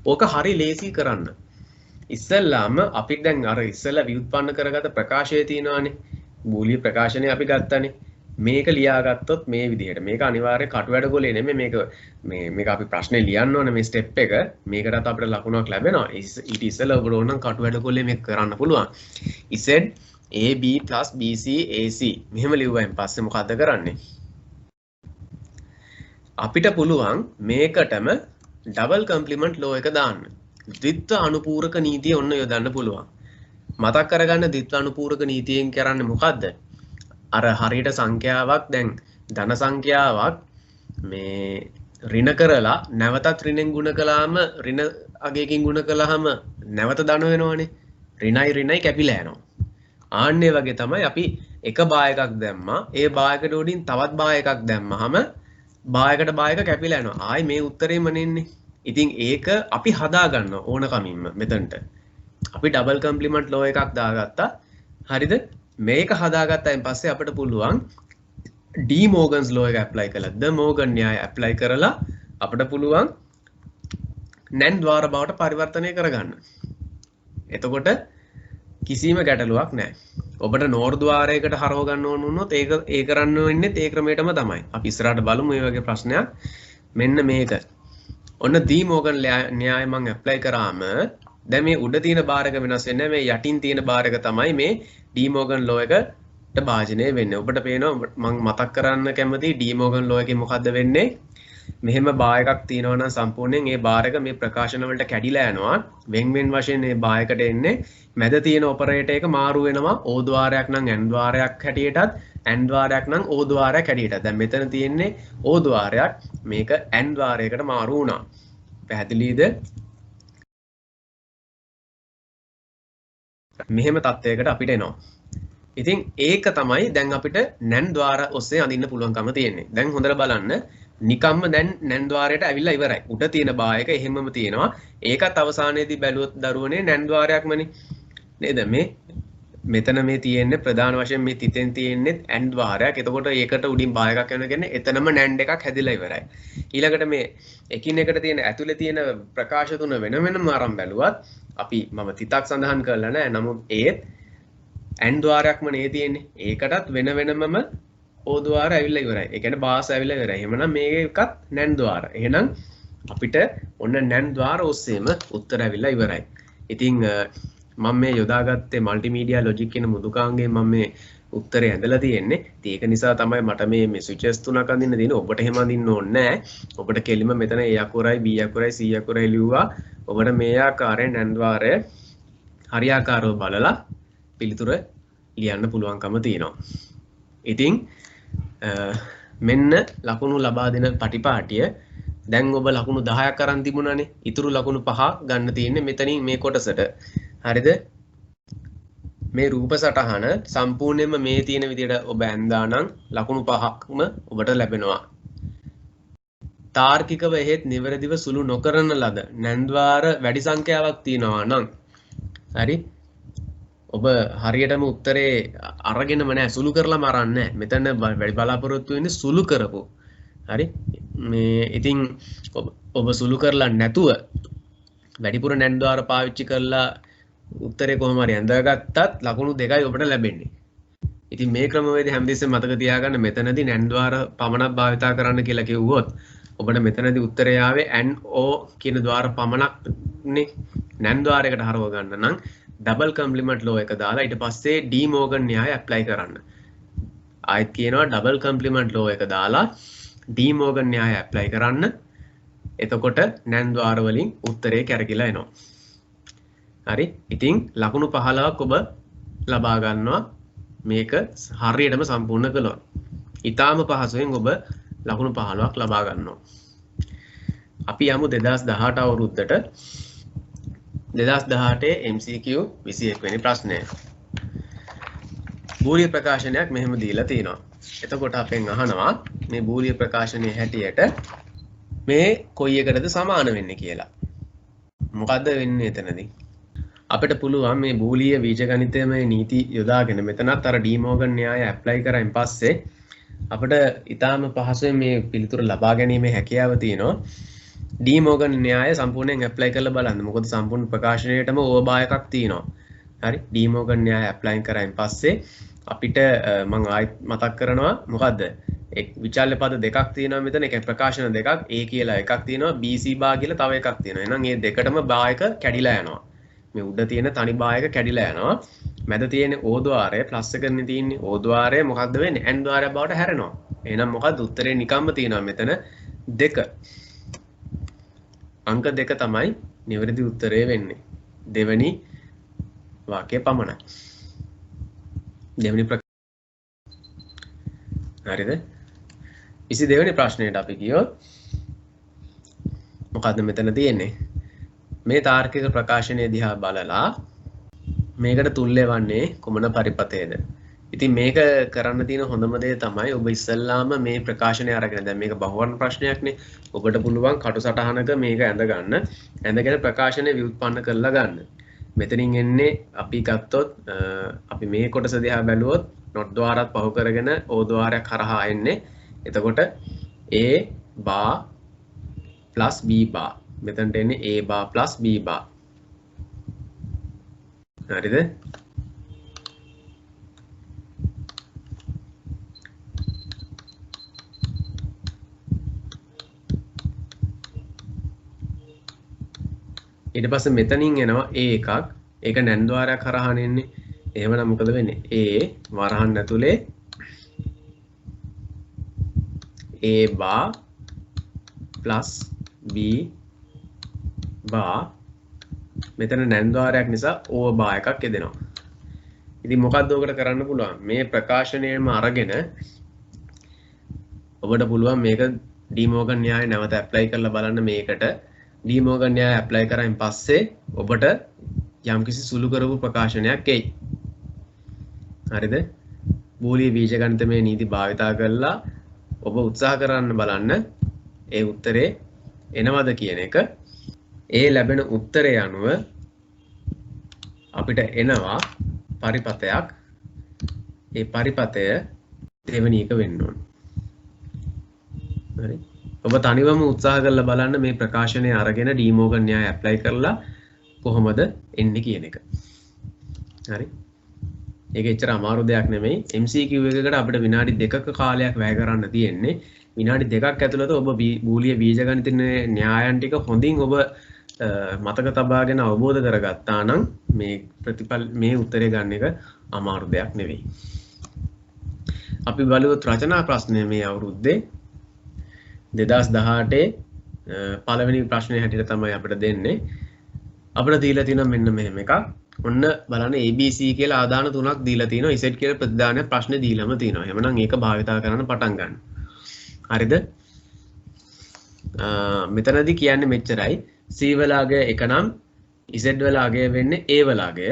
ඕක හරි ලේසි කරන්න. ඉස්සෙල්ලාම අපි දැන් අර ඉස්සෙල්ලා ව්‍යුත්පන්න කරගත ප්‍රකාශය තියෙනවානේ. බූලිය ප්‍රකාශනය අපි ගත්තානේ. මේක ලියාගත්තොත් මේ විදිහට මේක අනිවාර්යයෙන් කටු වැඩ ගොලේ නෙමෙයි මේක අපි ප්‍රශ්නේ ලියන්න ඕනේ මේ ස්ටෙප් එක. මේකටත් අපිට ලකුණක් ලැබෙනවා. ඊට ඉස්සෙල්ලා ඔබට ඕන නම් කටු වැඩ ගොලේ මේක කරන්න පුළුවන්. Z AB + BC AC මෙහෙම ලිව්වයින් පස්සේ මොකද්ද කරන්නේ? අපිට පුළුවන් මේකටම ඩබල් කම්ප්ලිමන්ට් ලෝ එක දාන්න. ද්විත්ව අනුපූරක නීතිය ඔන්න යොදන්න පුළුවන්. මතක් කරගන්න ද්විත්ව අනුපූරක නීතියෙන් කරන්නේ මොකද්ද? අර හරියට සංඛ්‍යාවක් දැන් ධන සංඛ්‍යාවක් මේ ඍණ කරලා නැවතත් ඍණෙන් ගුණ කළාම ඍණ අගයකින් ගුණ කළාම නැවත ධන වෙනවනේ. ඍණයි කැපිලා යනවා. ආන්නේ වගේ තමයි අපි එක භායකයක් දැම්මා. ඒ භායකට උඩින් තවත් භායකයක් දැම්මහම භායකට භායක කැපිලා යනවා. ආයි මේ උත්තරේම නෙන්නේ. ඉතින් ඒක අපි හදා ගන්න ඕන කමින්ම මෙතනට. අපි ඩබල් කම්ප්ලිමන්ට් ලෝ එකක් දාගත්තා. හරිද? මේක හදාගත්තයින් පස්සේ අපිට පුළුවන් ඩී මෝගන්ස් ලෝ එක ඇප්ලයි කළා. ද මෝගන් න්‍යාය ඇප්ලයි කරලා අපිට පුළුවන් නැන් ద్వාර බවට පරිවර්තනය කරගන්න. එතකොට කිසිම ගැටලුවක් නැහැ. ඔබට නෝර් ద్వාරයකට හරව ගන්න ඕන වුණොත් ඒ කරන්න වෙන්නේ ඒ ක්‍රමයටම තමයි. අපි ඉස්සරහට බලමු මේ වගේ ප්‍රශ්නයක්. මෙන්න මේක. ඔන්න දී මෝගන් න්‍යාය මම ඇප්ලයි කරාම දැන් මේ උඩ තියෙන බාරක වෙනස් වෙන්නේ මේ යටින් තියෙන බාරක තමයි මේ डी මෝගන් ලෝ එකට භාජනය වෙන්නේ. ඔබට පේනවා මම මතක් කරන්න කැමති डी මෝගන් ලෝ එකේ මොකද්ද වෙන්නේ? මෙහෙම බාර් එකක් තියෙනවා නම් සම්පූර්ණයෙන් ඒ බාර් එක මේ ප්‍රකාශන වලට කැඩිලා යනවා. වෙන් වශයෙන් මේ බාර් එකට එන්නේ මැද තියෙන ඔපරේටර් එක මාරු වෙනවා. O ద్వාරයක් නම් N ద్వාරයක් හැටියටත් N ద్వාරයක් නම් O ద్వාරයක් හැටියටත්. දැන් මෙතන තියෙන්නේ O ద్వාරයක් මේක N ద్వාරයකට මාරු වුණා. පැහැදිලිද? මෙහෙම තත්ත්වයකට අපිට එනවා. ඉතින් ඒක තමයි දැන් අපිට නැන් ద్వාර ඔස්සේ අඳින්න පුළුවන්කම තියෙන්නේ. දැන් හොඳට බලන්න නිකම්ම දැන් නැන් ద్వාරයට ඇවිල්ලා ඉවරයි. උඩ තියෙන බායක එහෙමම තියෙනවා. ඒකත් අවසානයේදී බැලුවොත් දරුවනේ නැන් ద్వාරයක්මනේ. නේද? මෙතන මේ තියෙන්නේ ප්‍රධාන වශයෙන් මේ තිතෙන් තියෙන්නේ N ద్వාරයක්. එතකොට ඒකට උඩින් බායකක් යනවා කියන්නේ එතනම නැන් එකක් හැදිලා ඉවරයි. ඊළඟට මේ එකින් එකට තියෙන ඇතුලේ තියෙන ප්‍රකාශ තුන වෙන වෙනම අරන් බැලුවත් අපි මම තිතක් සඳහන් කරලා නැහැ. නමුත් ඒත් N ద్వාරයක්ම නේ තියෙන්නේ. ඒකටත් වෙන වෙනමම O ద్వාර ඇවිල්ලා ඉවරයි. ඒ කියන්නේ බාස් ඇවිල්ලා ඉවරයි. එහෙමනම් මේකත් නැන් ద్వාර. එහෙනම් අපිට ඔන්න නැන් ద్వාර ඔස්සේම උත්තර ඇවිල්ලා ඉවරයි. ඉතින් මම මේ යොදාගත්තේ මල්ටිමීඩියා ලොජික් කියන මුදුකාංගයෙන් මම මේ උත්තරේ ඇඳලා තියෙන්නේ. ඉතින් ඒක නිසා තමයි මට මේ ස්විචස් තුනක් අඳින්න දෙන්නේ. ඔබට එහෙම අඳින්න ඕනේ නැහැ. ඔබට කෙලිම මෙතන A අකුරයි B අකුරයි C අකුරයි ලිව්වා. ඔබට මේ ආකාරයෙන් නැන් ద్వාරය හරියාකාරව බලලා පිළිතුර ලියන්න පුළුවන්කම තියෙනවා. ඉතින් මෙන්න ලකුණු ලබා දෙන පටිපාටිය දැන් ඔබ ලකුණු 10ක් අරන් තිබුණානේ. ඉතුරු ලකුණු 5 ගන්න තියෙන්නේ මෙතනින් මේ කොටසට. හරිද? මේ රූප සටහන සම්පූර්ණයෙන්ම මේ තියෙන විදිහට ඔබ ඇඳා නම් ලකුණු 5ක්ම ඔබට ලැබෙනවා. තාර්කිකව එහෙත් නිවැරදිව සුළු නොකරන ලද නැන්ද්වාර වැඩි සංඛ්‍යාවක් තියෙනවා නම් හරි ඔබ හරියටම උත්තරේ අරගෙනම නැහැ සුළු කරලාම අරන් නැහැ. මෙතන වැඩි බලාපොරොත්තු වෙන්නේ සුළු කරපො. හරි මේ ඉතින් ඔබ සුළු කරලා නැතුව වැඩිපුර නැන්ද්වාර පාවිච්චි කරලා උත්තරේ කොහොම හරි ඇඳගත්තත් ලකුණු 2යි ඔබට ලැබෙන්නේ. ඉතින් මේ ක්‍රමවේදය හැමදෙස්සෙම මතක තියාගන්න මෙතනදී නැන්ද්වාර පමණක් භාවිතා කරන්න කියලා කිව්වොත් ඔබට මෙතනදී උත්තරය ආවේ NO කියන ద్వාර පමණක්නේ නැන්ද්වාරයකට හරව ගන්න නම් ඩබල් කම්ප්ලිමන්ට් ලෝ එක දාලා ඊට පස්සේ ඩී මෝගන් න්‍යාය ඇප්ලයි කරන්න. ආයෙත් කියනවා ඩබල් කම්ප්ලිමන්ට් ලෝ එක දාලා ඩී මෝගන් න්‍යාය ඇප්ලයි කරන්න. එතකොට නැන්ද්වාර වලින් උත්තරේ කැරකිලා එනවා. හරි ඉතින් ලකුණු 15ක් ඔබ ලබා ගන්නවා මේක හරියටම සම්පූර්ණ කළොත්. ඊටාම පහසුවෙන් ඔබ ලකුණු 15ක් ලබා ගන්නවා. අපි යමු 2018 අවුරුද්දට 2018 MCQ 21 වෙනි ප්‍රශ්නය. බූලිය ප්‍රකාශනයක් මෙහෙම දීලා තිනවා. එතකොට අපෙන් අහනවා මේ බූලිය ප්‍රකාශනයේ හැටියට මේ කොයි එකටද සමාන වෙන්නේ කියලා. මොකද්ද වෙන්නේ එතනදී? අපිට පුළුවන් මේ බූලිය බීජගණිතයේ නීති යොදාගෙන මෙතනත් අර ඩී මෝගන් න්‍යාය ඇප්ලයි කරායින් පස්සේ අපිට ඊටාම පහසුවෙන් මේ පිළිතුර ලබා ගැනීමේ හැකියාව තියෙනවා. ඩී මෝගන් න්‍යාය සම්පූර්ණයෙන් ඇප්ලයි කරලා බලන්න. මොකද සම්පූර්ණ ප්‍රකාශනයේටම ඕවර්බා එකක් තියෙනවා. හරි ඩී මෝගන් න්‍යාය ඇප්ලයි කරායින් පස්සේ අපිට මම ආයෙත් මතක් කරනවා මොකද්ද? එක් විචාල්‍ය පද දෙකක් තියෙනවා මෙතන. ඒක ප්‍රකාශන දෙකක්. A කියලා එකක් තියෙනවා. BC බා කියලා තව එකක් තියෙනවා. එහෙනම් මේ දෙකටම බා එක කැඩිලා යනවා. මේ උඩ තියෙන තනි බා එක කැඩිලා යනවා. මැද තියෙන O ద్వාරය ප්ලස් එකනේ තියෙන්නේ. O ద్వාරය මොකද්ද වෙන්නේ? N ద్వාරය බවට හැරෙනවා. එහෙනම් මොකද්ද උත්තරේ නිකම්ම තියෙනවා මෙතන 2. අංක 2 තමයි නිවැරදි උත්තරේ වෙන්නේ. දෙවෙනි වාක්‍යය පමණයි. දෙවෙනි හරිද? 22 වෙනි ප්‍රශ්නයට අපි ගියොත් මොකද්ද මෙතන තියෙන්නේ? මේ තාර්කික ප්‍රකාශනය දිහා බලලා මේකට තුල්ලේ වන්නේ කුමන පරිපතේද? ඉතින් මේක කරන්න තියෙන හොඳම දේ තමයි ඔබ ඉස්සල්ලාම මේ ප්‍රකාශනය අරගෙන දැන් මේක බහුවර්ණ ප්‍රශ්නයක්නේ. ඔබට පුළුවන් කටු සටහනක මේක ඇඳ ගන්න. ඇඳගෙන ප්‍රකාශනය ව්‍යුත්පන්න කරලා ගන්න. මෙතනින් එන්නේ අපි ගත්තොත් අපි මේ කොටස දිහා බැලුවොත් not ద్వාරත් පහු කරගෙන O ద్వාරයක් හරහා එන්නේ. එතකොට A bar plus B bar. මෙතනට එන්නේ A bar plus B bar. හරිද? ඊට පස්සේ මෙතනින් එනවා A එකක්. ඒක නැන්ද්වාරයක් හරහා එන්නේ. එහෙමනම් මොකද වෙන්නේ? A වරහන් ඇතුලේ A bar plus B bar මෙතන නැන්ද්වාරයක් නිසා O bar එකක් එදෙනවා. ඉතින් මොකක්ද ඔකට කරන්න පුළුවන්? මේ ප්‍රකාශනයෙන්ම අරගෙන ඔබට පුළුවන් මේක ඩී මෝගන් න්‍යාය නැවත ඇප්ලයි කරලා බලන්න මේකට. ඩී මෝගන් න්‍යාය ඇප්ලයි කරායින් පස්සේ ඔබට යම්කිසි සුළු කරපු ප්‍රකාශනයක් එයි. හරිද? බූලිය බීජගණිතමය නීති භාවිතා කරලා ඔබ උත්සාහ කරන්න බලන්න ඒ උත්තරේ එනවද කියන එක. ඒ ලැබෙන උත්තරය අනුව අපිට එනවා පරිපතයක්. ඒ පරිපතය දෙවෙනි එක වෙන්න ඕන. හරි. ඔබ තනිවම උත්සාහ කරලා බලන්න මේ ප්‍රකාශනය අරගෙන ඩී මෝගන් න්‍යාය ඇප්ලයි කරලා කොහොමද එන්නේ කියන එක. හරි. ඒක එච්චර අමාරු දෙයක් නෙමෙයි. MCQ එකකට අපිට විනාඩි 2ක කාලයක් වැය කරන්න තියෙන්නේ. විනාඩි 2ක් ඇතුළත ඔබ බූලිය බීජගණිතයේ න්‍යායන් ටික හොඳින් ඔබ මතක තබාගෙන අවබෝධ කරගත්තා නම් මේ ප්‍රතිඵල මේ උත්තරේ ගන්න එක අමාරු දෙයක් නෙවෙයි. අපි බලුවොත් රචනා ප්‍රශ්නය මේ අවුරුද්දේ 2018 පළවෙනි ප්‍රශ්නය හැටියට තමයි අපිට දෙන්නේ. අපිට දීලා තියෙනවා මෙන්න මෙහෙම එකක්. ඔන්න බලන්න ABC කියලා ආදාන තුනක් දීලා තිනවා. Z කියලා ප්‍රතිදානයක් ප්‍රශ්නේ දීලාම තිනවා. එහෙමනම් ඒක භාවිතා කරන්න පටන් ගන්න. හරිද? මෙතනදී කියන්නේ මෙච්චරයි. C වල අගය එක නම් Z වල අගය වෙන්නේ A වල අගය.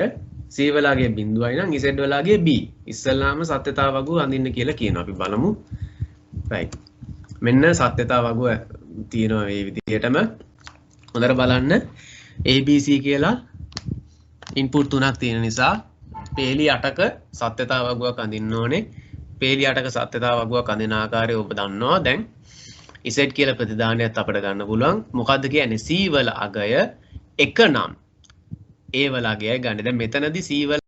C වලගේ බිඳුවයි නම් Z වලගේ B. ඉස්සල්ලාම සත්‍යතා වගුව අඳින්න කියලා කියනවා. අපි බලමු. right. මෙන්න සත්‍යතා වගුව තියෙනවා මේ විදිහටම. හොඳට බලන්න. ABC කියලා ඉන්පුට් තුනක් තියෙන නිසා පේලි 8ක සත්‍යතා වගුවක් අඳින්න ඕනේ. පේලි 8ක සත්‍යතා වගුවක් අඳින ආකාරය ඔබ දන්නවා. දැන් Z කියලා ප්‍රතිදානයත් අපිට ගන්න පුළුවන්. මොකද්ද කියන්නේ? C වල අගය 1 නම් A වල අගයයි ගන්න. දැන් මෙතනදී C වල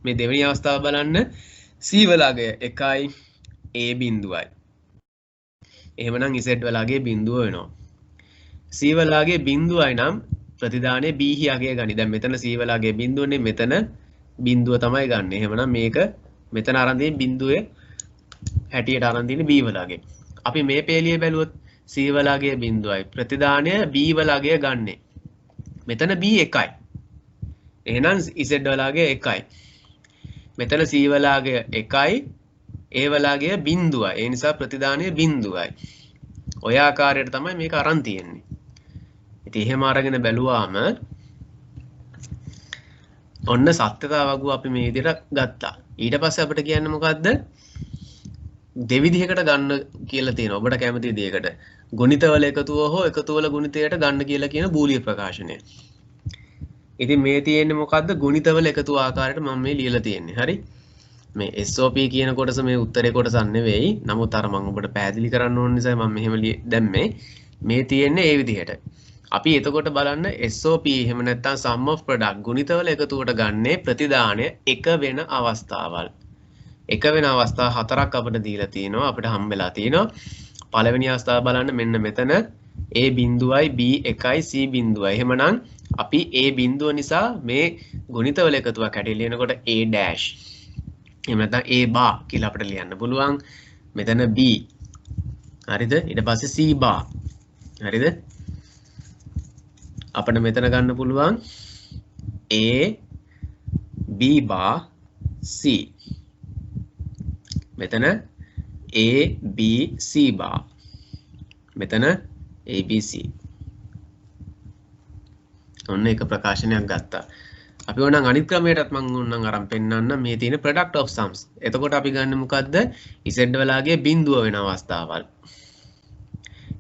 මේ දෙවෙනි අවස්ථාව බලන්න. C වල අගය 1යි A බිඳුවයි. එහෙමනම් Z වල අගය බිඳුව වෙනවා. C වල අගය බිඳුවයි නම් ප්‍රතිදානයේ B හි අගය ගනි. දැන් මෙතන C වල අගය බිඳුවනේ මෙතන බිඳුව තමයි ගන්න. එහෙමනම් මේක මෙතන අරන් තියෙන බිඳුවේ හැටියට අරන් තියෙන B වල අගය. අපි මේ පේලිය බැලුවොත් C වල අගය බිඳුවයි. ප්‍රතිදානය B වල අගය ගන්නෙ. මෙතන B 1යි. එහෙනම් Z වල අගය 1යි. මෙතන C වල අගය 1යි. A වල අගය බිඳුවයි. ඒ නිසා ප්‍රතිදානය බිඳුවයි. ඔය ආකාරයට තමයි මේක අරන් තියෙන්නේ. ඉතින් එහෙම අරගෙන බැලුවාම ඔන්න සත්‍යතා වගුව අපි මේ විදිහට ගත්තා. ඊට පස්සේ අපිට කියන්නේ මොකද්ද? දෙවිධයකට ගන්න කියලා තියෙනවා. ඔබට කැමති දෙයකට. ගුණිතවල එකතුව හෝ එකතුවල ගුණිතයට ගන්න කියලා කියන බූලිය ප්‍රකාශනය. ඉතින් මේ තියෙන්නේ මොකද්ද? ගුණිතවල එකතුව ආකාරයට මම මේ ලියලා තියෙන්නේ. හරි? මේ SOP කියන කොටස මේ උත්තරේ කොටසක් නෙවෙයි. නමුත් අර මම ඔබට පැහැදිලි කරන්න ඕන නිසා මම මෙහෙම දැම්මේ. මේ තියෙන්නේ ඒ විදිහට. අපි එතකොට බලන්න SOP එහෙම නැත්නම් sum of product ගුණිතවල එකතුවට ගන්නේ ප්‍රතිදානය එක වෙන අවස්ථාවල්. එක වෙන අවස්ථා හතරක් අපිට දීලා තියෙනවා. අපිට හම්බෙලා තියෙනවා. පළවෙනි අවස්ථාව බලන්න මෙන්න මෙතන A බිඳුවයි B 1යි C බිඳුවයි. එහෙමනම් අපි A බිඳුව නිසා මේ ගුණිතවල එකතුවක් හැටියට ලියනකොට A dash. එහෙම නැත්නම් A bar කියලා අපිට ලියන්න පුළුවන්. මෙතන B. හරිද? ඊට පස්සේ C bar. හරිද? අපිට මෙතන ගන්න පුළුවන් A B bar C. මෙතන A B C bar. මෙතන A B C. ඔන්න එක ප්‍රකාශනයක් ගත්තා. අපි ඕනනම් අනිත් ක්‍රමයටත් මම ඕනනම් අරන් පෙන්නන්න මේ තියෙන product of sums. එතකොට අපි ගන්න මොකද්ද? Z වලගේ බිඳුව වෙන අවස්ථාවල්.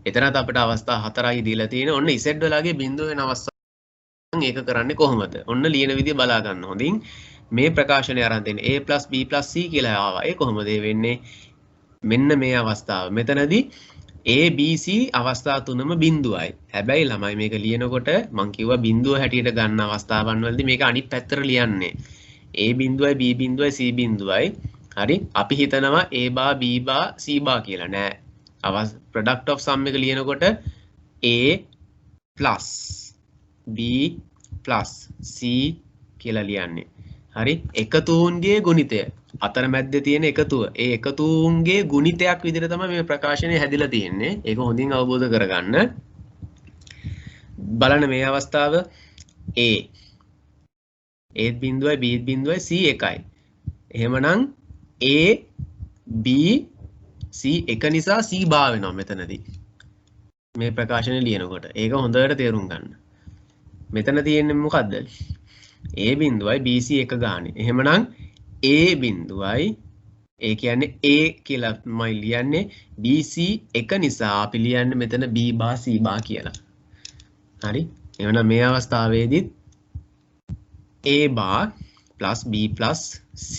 එතරම් අපිට අවස්ථා හතරයි දීලා තියෙන. ඔන්න Z වලගේ බිඳුව වෙන අවස්ථාවන් ඒක කරන්නේ කොහොමද? ඔන්න ලියන විදිය බලා ගන්න හොඳින්. මේ ප්‍රකාශනය අරන් දෙන්නේ A + B + C කියලා ආවා. ඒ කොහොමද වෙන්නේ? මෙන්න මේ අවස්ථාව. මෙතනදී A B C අවස්ථා තුනම බිඳුවයි. හැබැයි ළමයි මේක ලියනකොට මම කිව්වා බිඳුව හැටියට ගන්න අවස්ථාවන් වලදී මේක අනිත් පැත්තට ලියන්නේ. A බිඳුවයි B බිඳුවයි C බිඳුවයි. හරි? අපි හිතනවා A bar B bar C bar කියලා නෑ. product of sum එක ලියනකොට A plus B plus C කියලා ලියන්නේ. හරි? එකතුන්ගේ ගුණිතය. අතරමැද්දේ තියෙන එකතුව. ඒ එකතුන්ගේ ගුණිතයක් විදිහට තමයි මේ ප්‍රකාශනය හැදිලා තියෙන්නේ. ඒක හොඳින් අවබෝධ කරගන්න. බලන්න මේ අවස්ථාව A බිඳුවයි B බිඳුවයි C 1යි. එහෙමනම් A B C 1 නිසා C බා වෙනවා මෙතනදී. මේ ප්‍රකාශනය ලියනකොට. ඒක හොඳට තේරුම් ගන්න. මෙතන තියෙන්නේ මොකද්ද? A බිඳුවයි B C 1 ගානේ. එහෙමනම් A බිඳුවයි ඒ කියන්නේ A කියලා මම ලියන්නේ B C 1 නිසා අපි ලියන්නේ මෙතන B bar C bar කියලා. හරි? එහෙනම් මේ අවස්ථාවේදී A bar plus B plus C.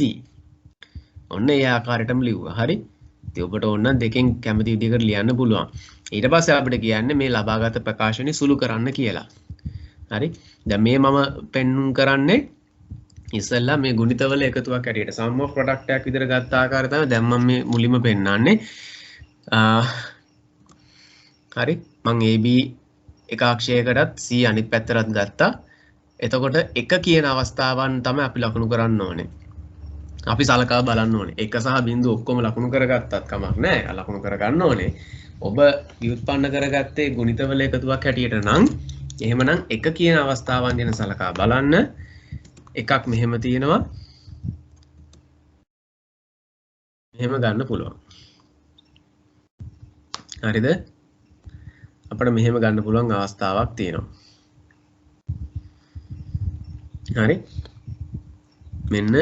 ඔන්න ඒ ආකාරයටම ලිව්වා. හරි? ඉතින් ඔබට ඕන නම් දෙකෙන් කැමති විදිහකට ලියන්න පුළුවන්. ඊට පස්සේ අපිට කියන්නේ මේ ලබාගත් ප්‍රකාශනය සුළු කරන්න කියලා. හරි? දැන් මේ මම පෙන්눔 කරන්නේ ඉස්සෙල්ලා මේ ගුණිතවල එකතුවක් හැටියට sum of product එකක් විදිහට ගත්ත ආකාරය තමයි දැන් මම මේ මුලින්ම පෙන්නන්නේ. හරි? මම AB එක අක්ෂයකටත් C අනිත් පැත්තටත් ගත්තා. එතකොට එක කියන අවස්ථාවන් තමයි අපි ලකුණු කරන්න ඕනේ. අපි සලකා බලන්න ඕනේ. 1 සහ බිංදුව ඔක්කොම ලකුණු කරගත්තත් කමක් නැහැ. ලකුණු කරගන්න ඕනේ. ඔබ ව්‍යුත්පන්න කරගත්තේ ගුණිතවල එකතුවක් හැටියට නම් එහෙමනම් එක කියන අවස්ථාවන් ගැන සලකා බලන්න. එකක් මෙහෙම තියෙනවා. මෙහෙම ගන්න පුළුවන්. හරිද? අපිට මෙහෙම ගන්න පුළුවන් අවස්ථාවක් තියෙනවා. හරි මෙන්න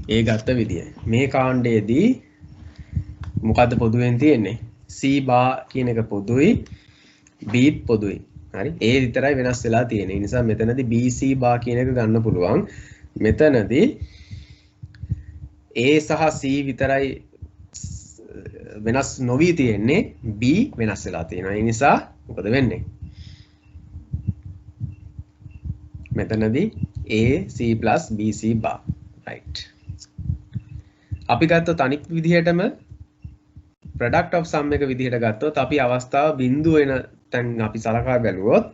ඒ ගත්ත විදිය මේ කාණ්ඩයේදී මොකද්ද පොදුවෙන් තියෙන්නේ C බා කියන එක පොදුයි B පොදුයි හරි A විතරයි වෙනස් වෙලා තියෙන්නේ. ඒ නිසා මෙතනදී BC බා කියන එක ගන්න පුළුවන්. මෙතනදී A සහ C විතරයි වෙනස් නොවි තියෙන්නේ B වෙනස් වෙලා තියෙනවා. ඒ නිසා මොකද වෙන්නේ? මෙතනදී AC + BC බා right. අපි ගත්තොත් අනිත් විදිහටම product of sum එක විදිහට ගත්තොත් අපි අවස්ථාව බිඳුව වෙන තැන් අපි සලකා බැලුවොත්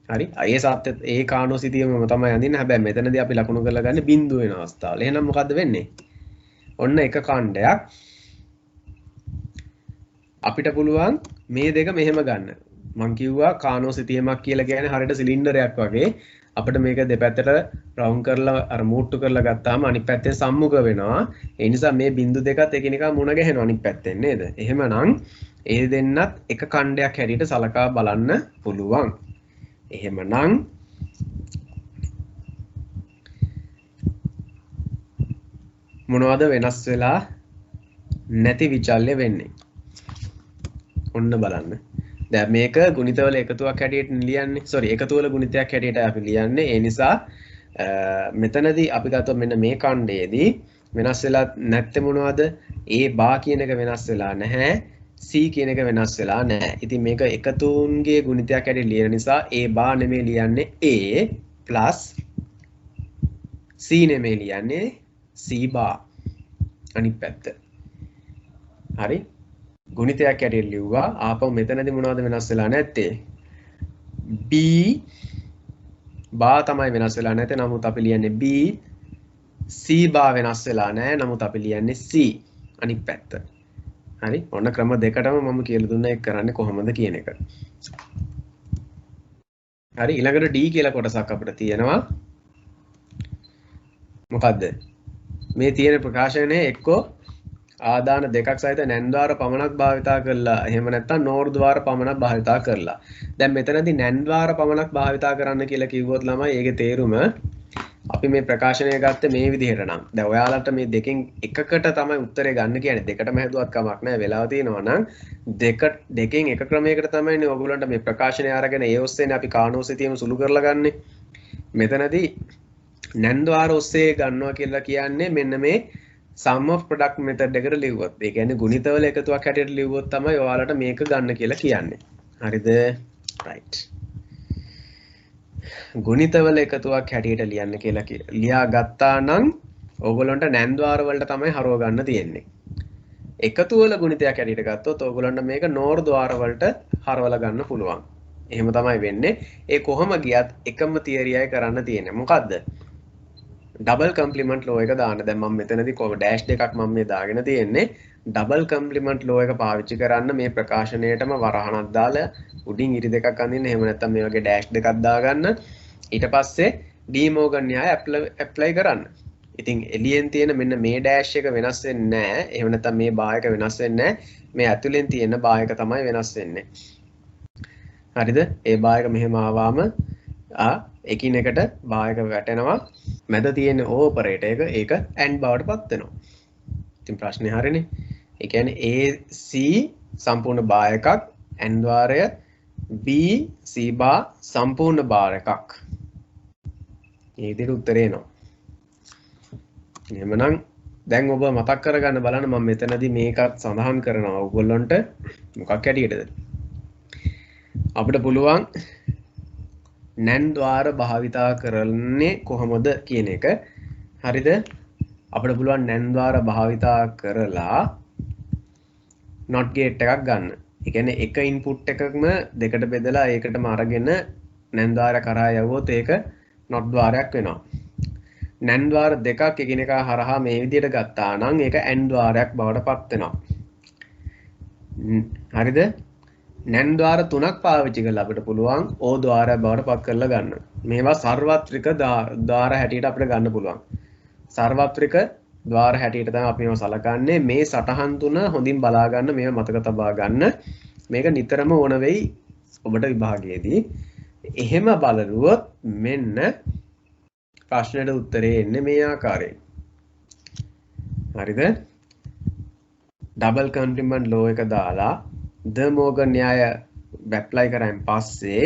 හරි ඒ සත්‍ය ඒ කාණෝසිතියම තමයි අඳින්න. හැබැයි මෙතනදී අපි ලකුණු කරලා ගන්න බිඳුව වෙන අවස්ථාවල. එහෙනම් මොකද්ද වෙන්නේ? ඔන්න එක කාණ්ඩයක් අපිට පුළුවන් මේ දෙක මෙහෙම ගන්න. මං කිව්වා කාණෝසිතියමක් කියලා කියන්නේ හරියට සිලින්ඩරයක් වගේ. අපිට මේක දෙපැත්තට රවුන්ඩ් කරලා අර මූට්ටු කරලා ගත්තාම අනිත් පැත්තෙන් සම්මුඛ වෙනවා. ඒ නිසා මේ බිංදු දෙකත් එකිනෙකා මුණ ගැහෙනවා අනිත් පැත්තෙන් නේද? එහෙමනම් ඒ දෙන්නත් එක ඛණ්ඩයක් හැටියට සලකා බලන්න පුළුවන්. එහෙමනම් මොනවද වෙනස් වෙලා නැති විචල්්‍ය වෙන්නේ? ඔන්න බලන්න. දැන් මේක ගුණිතවල එකතුවක් හැටියට ලියන්නේ. sorry එකතුවල ගුණිතයක් හැටියට අපි ලියන්නේ. ඒ නිසා මෙතනදී අපි ගත්තොත් මෙන්න මේ ඛණ්ඩයේදී වෙනස් වෙලා නැත්තේ මොනවද? A බා කියන එක වෙනස් වෙලා නැහැ. C කියන එක වෙනස් වෙලා නැහැ. ඉතින් මේක එකතුන්ගේ ගුණිතයක් හැටියට ලියන නිසා A බා නෙමෙයි ලියන්නේ A plus C නෙමෙයි ලියන්නේ C බා. අනිත් පැත්ත. හරි? ගුණිතයක් හැටියට ලිව්වා. ආපහු මෙතනදී මොනවද වෙනස් වෙලා නැත්තේ? B බා තමයි වෙනස් වෙලා නැත්තේ. නමුත් අපි ලියන්නේ B. C බා වෙනස් වෙලා නැහැ. නමුත් අපි ලියන්නේ C. අනිත් පැත්ත. හරි? ඔන්න ක්‍රම දෙකටම මම කියලා දුන්නා ඒක කරන්නේ කොහොමද කියන එක. හරි ඊළඟට D කියලා කොටසක් අපිට තියෙනවා. මොකද්ද? මේ තියෙන ප්‍රකාශනයේ එක්කෝ ආදාන දෙකක් සහිත නැන්ද්වාර පමණක් භාවිතා කරලා එහෙම නැත්නම් නෝර් ద్వාර පමණක් භාවිතා කරලා. දැන් මෙතනදී නැන්ද්වාර පමණක් භාවිතා කරන්න කියලා කිව්වොත් ළමයි ඒකේ තේරුම අපි මේ ප්‍රකාශනය ගත්තේ මේ විදිහට නම්. දැන් ඔයාලට මේ දෙකෙන් එකකට තමයි උත්තරේ ගන්න කියන්නේ. දෙකටම හැදුවත් කමක් නැහැ. වෙලාව තියෙනවා නම් දෙකෙන් එක ක්‍රමයකට තමයිනේ ඔයගොල්ලන්ට මේ ප්‍රකාශනය අරගෙන ඒ ඔස්සේනේ අපි කාණෝසිතියම සුළු කරලා ගන්නෙ. මෙතනදී නැන්ද්වාර ඔස්සේ ගන්නවා කියලා කියන්නේ මෙන්න මේ sum of product method එකට ලිව්වොත්. ඒ කියන්නේ ගුණිතවල එකතුවක් හැටියට ලිව්වොත් තමයි ඔයාලට මේක ගන්න කියලා කියන්නේ. හරිද? right. ගුණිතවල එකතුවක් හැටියට ලියන්න කියලා ලියා ගත්තා නම් ඕගොල්ලන්ට නැන්ද්වාර වලට තමයි හරව ගන්න තියෙන්නේ. එකතුවල ගුණිතයක් හැටියට ගත්තොත් ඕගොල්ලන්ට මේක නෝර් ద్వාර වලට හරවලා ගන්න පුළුවන්. එහෙම තමයි වෙන්නේ. ඒ කොහොම ගියත් එකම තියරියයි කරන්න තියෙන්නේ. මොකද්ද? ඩබල් කම්ප්ලිමන්ට් ලෝ එක දාන්න. දැන් මම මෙතනදී කොහොම ඩෑෂ් දෙකක් මම මේ දාගෙන තියෙන්නේ. ඩබල් කම්ප්ලිමන්ට් ලෝ එක පාවිච්චි කරන්න මේ ප්‍රකාශනයේටම වරහණක් දාලා උඩින් ඉරි දෙකක් අඳින්න. එහෙම නැත්නම් මේ වගේ ඩෑෂ් දෙකක් දාගන්න. ඊට පස්සේ ඩී මෝගන් න්‍යාය ඇප්ලයි කරන්න. ඉතින් එළියෙන් තියෙන මෙන්න මේ ඩෑෂ් එක වෙනස් වෙන්නේ නැහැ. එහෙම නැත්නම් මේ බා එක වෙනස් වෙන්නේ නැහැ. මේ ඇතුලෙන් තියෙන බා එක තමයි වෙනස් වෙන්නේ. හරිද? ඒ බා එක මෙහෙම ආවම එකිනෙකට බා එක වැටෙනවා. මැද තියෙන ඕපරේටර් එක ඒක AND බවට පත් වෙනවා. ඉතින් ප්‍රශ්නේ හරිනේ. ඒ කියන්නේ AC සම්පූර්ණ බා එකක් AND ద్వාරය B C බා සම්පූර්ණ බාර් එකක්. මේ විදිහට උත්තරේ එනවා. එහෙමනම් දැන් ඔබ මතක් කරගන්න බලන්න මම මෙතනදී මේකත් සඳහන් කරනවා ඔයගොල්ලන්ට මොකක් හැටියටද? අපිට පුළුවන් නැන් ద్వාර භාවිතා කරන්නේ කොහොමද කියන එක. හරිද? අපිට පුළුවන් නැන් ద్వාර භාවිතා කරලා not gate එකක් ගන්න. ඒ කියන්නේ එක input එකක්ම දෙකට බෙදලා ඒකටම අරගෙන නැන් ద్వාර කරා යවුවොත් ඒක not ద్వාරයක් වෙනවා. නැන් ద్వාර දෙකක් එකිනෙකා හරහා මේ විදිහට ගත්තා නම් ඒක AND ద్వාරයක් බවට පත් වෙනවා. හරිද? නැන් ద్వාර තුනක් පාවිච්චි කරලා අපිට පුළුවන් O ద్వාරයක් බවට පත් කරලා ගන්න. මේවා සර්වත්‍රික ద్వාර හැටියට අපිට ගන්න පුළුවන්. සර්වත්‍රික ద్వාර හැටියට තමයි අපි මේව සලකන්නේ. මේ සටහන් තුන හොඳින් බලා ගන්න, මේව මතක තබා ගන්න. මේක නිතරම ඕන වෙයි ඔබට විභාගයේදී. එහෙම බලරුවොත් මෙන්න ප්‍රශ්නෙට උත්තරේ එන්නේ මේ ආකාරයෙන්. හරිද? ඩබල් කම්ප්ලිමන්ට් ලෝ එක දාලා ද මෝගන් න්‍යාය ඇප්ලයි කරායින් පස්සේ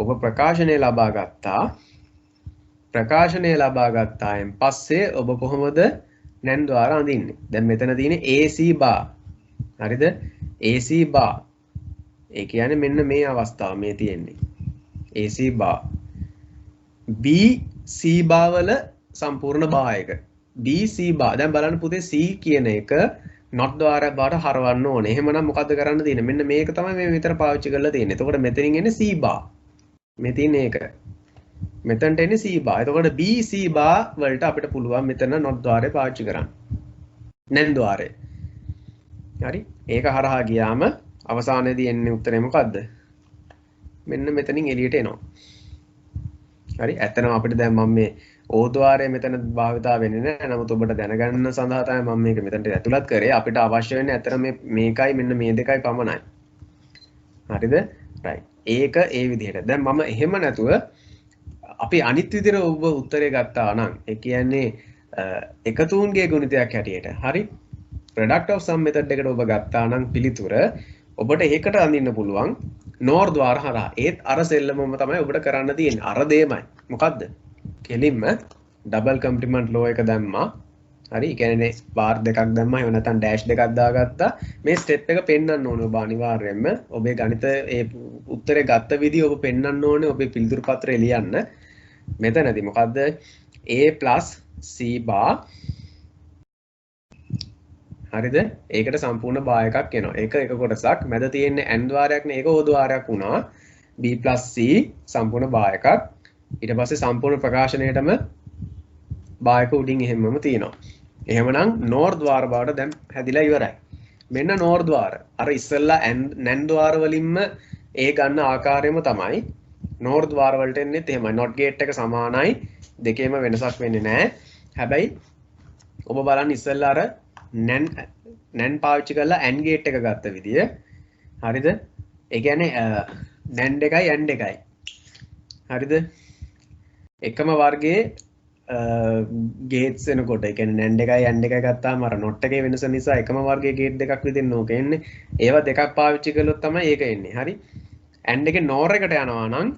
ඔබ ප්‍රකාශනය ලබා ගත්තා. ප්‍රකාශනය ලබා ගත්තායින් පස්සේ ඔබ කොහොමද නැන් ద్వාර අඳින්නේ? දැන් මෙතන තියෙන්නේ AC bar. හරිද? AC bar. ඒ කියන්නේ මෙන්න මේ අවස්ථාව මේ තියෙන්නේ. AC bar. B C bar වල සම්පූර්ණ bar එක. B C bar. දැන් බලන්න පුතේ C කියන එක not ద్వාරයක් බවට හරවන්න ඕනේ. එහෙමනම් මොකද්ද කරන්න තියෙන්නේ? මෙන්න මේක තමයි මේ විතර පාවිච්චි කරලා තියෙන්නේ. එතකොට මෙතනින් එන්නේ C bar. මේ තියෙන එක. මෙතනට එන්නේ C bar. එතකොට B C bar වලට අපිට පුළුවන් මෙතන not ద్వාරය පාවිච්චි කරන්න. නැන් ద్వාරය. හරි? ඒක හරහා ගියාම අවසානයේදී එන්නේ උත්තරේ මොකද්ද? මෙන්න මෙතනින් එළියට එනවා. හරි? ඇත්තටම අපිට දැන් මම මේ O ద్వාරය මෙතන භාවිතා වෙන්නේ නැහැ. නමුත් ඔබට දැනගන්න සඳහා තමයි මම මේක මෙතනට ඇතුළත් කරේ. අපිට අවශ්‍ය වෙන්නේ ඇත්තටම මේකයි මෙන්න මේ දෙකයි පමණයි. හරිද? right. ඒක ඒ විදිහට. දැන් මම එහෙම නැතුව අපි අනිත් විදිහට ඔබ උත්තරේ ගත්තා නම් ඒ කියන්නේ එකතුන්ගේ ගුණිතයක් හැටියට. හරි? product of sum method එකට ඔබ ගත්තා නම් පිළිතුර ඔබට ඒකට අඳින්න පුළුවන් NOR ద్వාර හරහා. ඒත් අර සෙල්ලමම තමයි ඔබට කරන්න තියෙන්නේ. අර දෙයමයි. මොකද්ද? කෙලින්ම ඩබල් කම්ප්ලිමන්ට් ලෝ එක දැම්මා. හරි? ඒ කියන්නේ බාර් දෙකක් දැම්මා. එහෙම නැත්නම් ඩෑෂ් දෙකක් දාගත්තා. මේ ස්ටෙප් එක පෙන්වන්න ඕනේ ඔබ අනිවාර්යයෙන්ම. ඔබේ ගණිත ඒ උත්තරේ ගත්ත විදිහ ඔබ පෙන්වන්න ඕනේ ඔබේ පිළිතුරු පත්‍රය ලියන්න. මෙතනදී මොකද්ද? A + C bar. හරිද? ඒකට සම්පූර්ණ බා එකක් එනවා. ඒක එක කොටසක්. මැද තියෙන්නේ n ద్వාරයක් නේ. ඒක O ద్వාරයක් වුණා. B + C සම්පූර්ණ බා එකක්. ඊට පස්සේ සම්පූර්ණ ප්‍රකාශනයේටම බා එක උඩින් එහෙමම තියෙනවා. එහෙමනම් NOR ద్వාර බවට දැන් හැදිලා ඉවරයි. මෙන්න NOR ద్వාර. අර ඉස්සෙල්ලා NAND ద్వාර වලින්ම ඒ ගන්න ආකාරයම තමයි NOR ద్వාර වලට එන්නේත් එහෙමයි. NOT gate එක සමානයි. දෙකේම වෙනසක් වෙන්නේ නැහැ. හැබැයි ඔබ බලන්න ඉස්සෙල්ලා අර NAND පාවිච්චි කරලා AND gate එක ගත්ත විදිය. හරිද? ඒ කියන්නේ NAND එකයි AND එකයි. හරිද? එකම වර්ගයේ ගේට්ස් එනකොට ඒ කියන්නේ NAND එකයි AND එකයි ගත්තාම අර not එකේ වෙනස නිසා එකම වර්ගයේ ගේට් දෙකක් විදිහින් ඕක එන්නේ. ඒවා දෙකක් පාවිච්චි කළොත් තමයි ඒක එන්නේ. හරි? AND එකේ NOR එකට යනවා නම්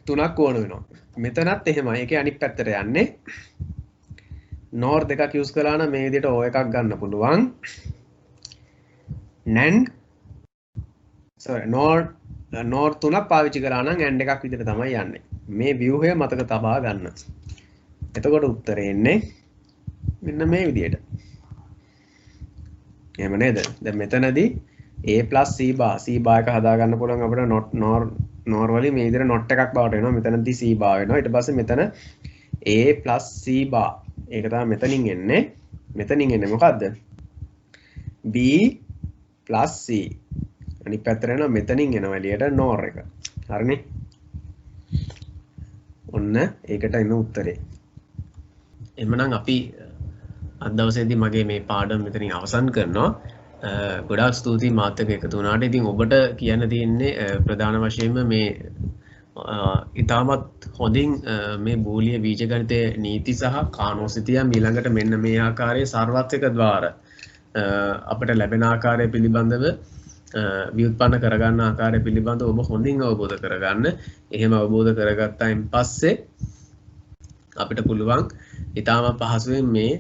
තුනක් ඕන වෙනවා. මෙතනත් එහෙමයි. ඒකේ අනිත් පැත්තට යන්නේ NOR දෙකක් යූස් කළා නම් මේ විදිහට O එකක් ගන්න පුළුවන්. NOR තුනක් පාවිච්චි කළා නම් AND එකක් විදිහට තමයි යන්නේ. මේ ව්‍යුහය මතක තබා ගන්න. එතකොට උත්තරේ එන්නේ මෙන්න මේ විදිහට. එහෙම නේද? දැන් මෙතනදී A + C bar එක හදා ගන්න පුළුවන් අපිට NOR වලින් මේ විදිහට not එකක් බවට එනවා. මෙතනදී C bar වෙනවා. ඊට පස්සේ මෙතන A + C bar ඒක තමයි මෙතනින් එන්නේ. මෙතනින් එන්නේ මොකද්ද? B + C. අනිත් පැත්තට යනවා මෙතනින් එනවා එළියට NOR එක. හරිනේ? ඔන්න ඒකට එන උත්තරේ. එhmenan අපි අද දවසේදී මගේ මේ පාඩම මෙතනින් අවසන් කරනවා. ගොඩාක් ස්තුතියි මාත් එක්ක එකතු වුණාට. ඉතින් ඔබට කියන්න තියෙන්නේ ප්‍රධාන වශයෙන්ම මේ ඉතාමත් හොඳින් මේ බූලිය බීජගණිතයේ නීති සහ කානෝසිතියම් ඊළඟට මෙන්න මේ ආකාරයේ සර්වත්‍රික ద్వාර අපිට ලැබෙන ආකාරය පිළිබඳව ව්‍යුත්පන්න කරගන්න ආකාරය පිළිබඳව ඔබ හොඳින් අවබෝධ කරගන්න. එහෙම අවබෝධ කරගත්තායින් පස්සේ අපිට පුළුවන් ඉතාමත් පහසුවෙන් මේ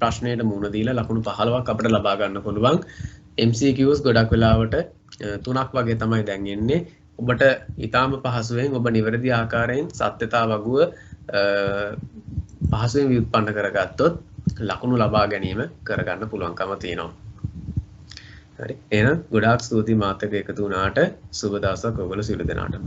ප්‍රශ්නයට මුහුණ දීලා ලකුණු 15ක් අපිට ලබා ගන්න පුළුවන්. MCQs ගොඩක් වෙලාවට 3ක් වගේ තමයි දැන් එන්නේ. ඔබට ඉතාම පහසුවෙන් ඔබ නිවැරදි ආකාරයෙන් සත්‍යතා වගුව පහසුවෙන් ව්‍යුත්පන්න කරගත්තොත් ලකුණු ලබා ගැනීම කරගන්න පුළුවන්කම තියෙනවා. හරි. එහෙනම් ගොඩාක් ස්තුතියි මාත් එක්ක එකතු වුණාට. සුබ දවසක් ඔයගොල්ලෝ සියලු දෙනාටම.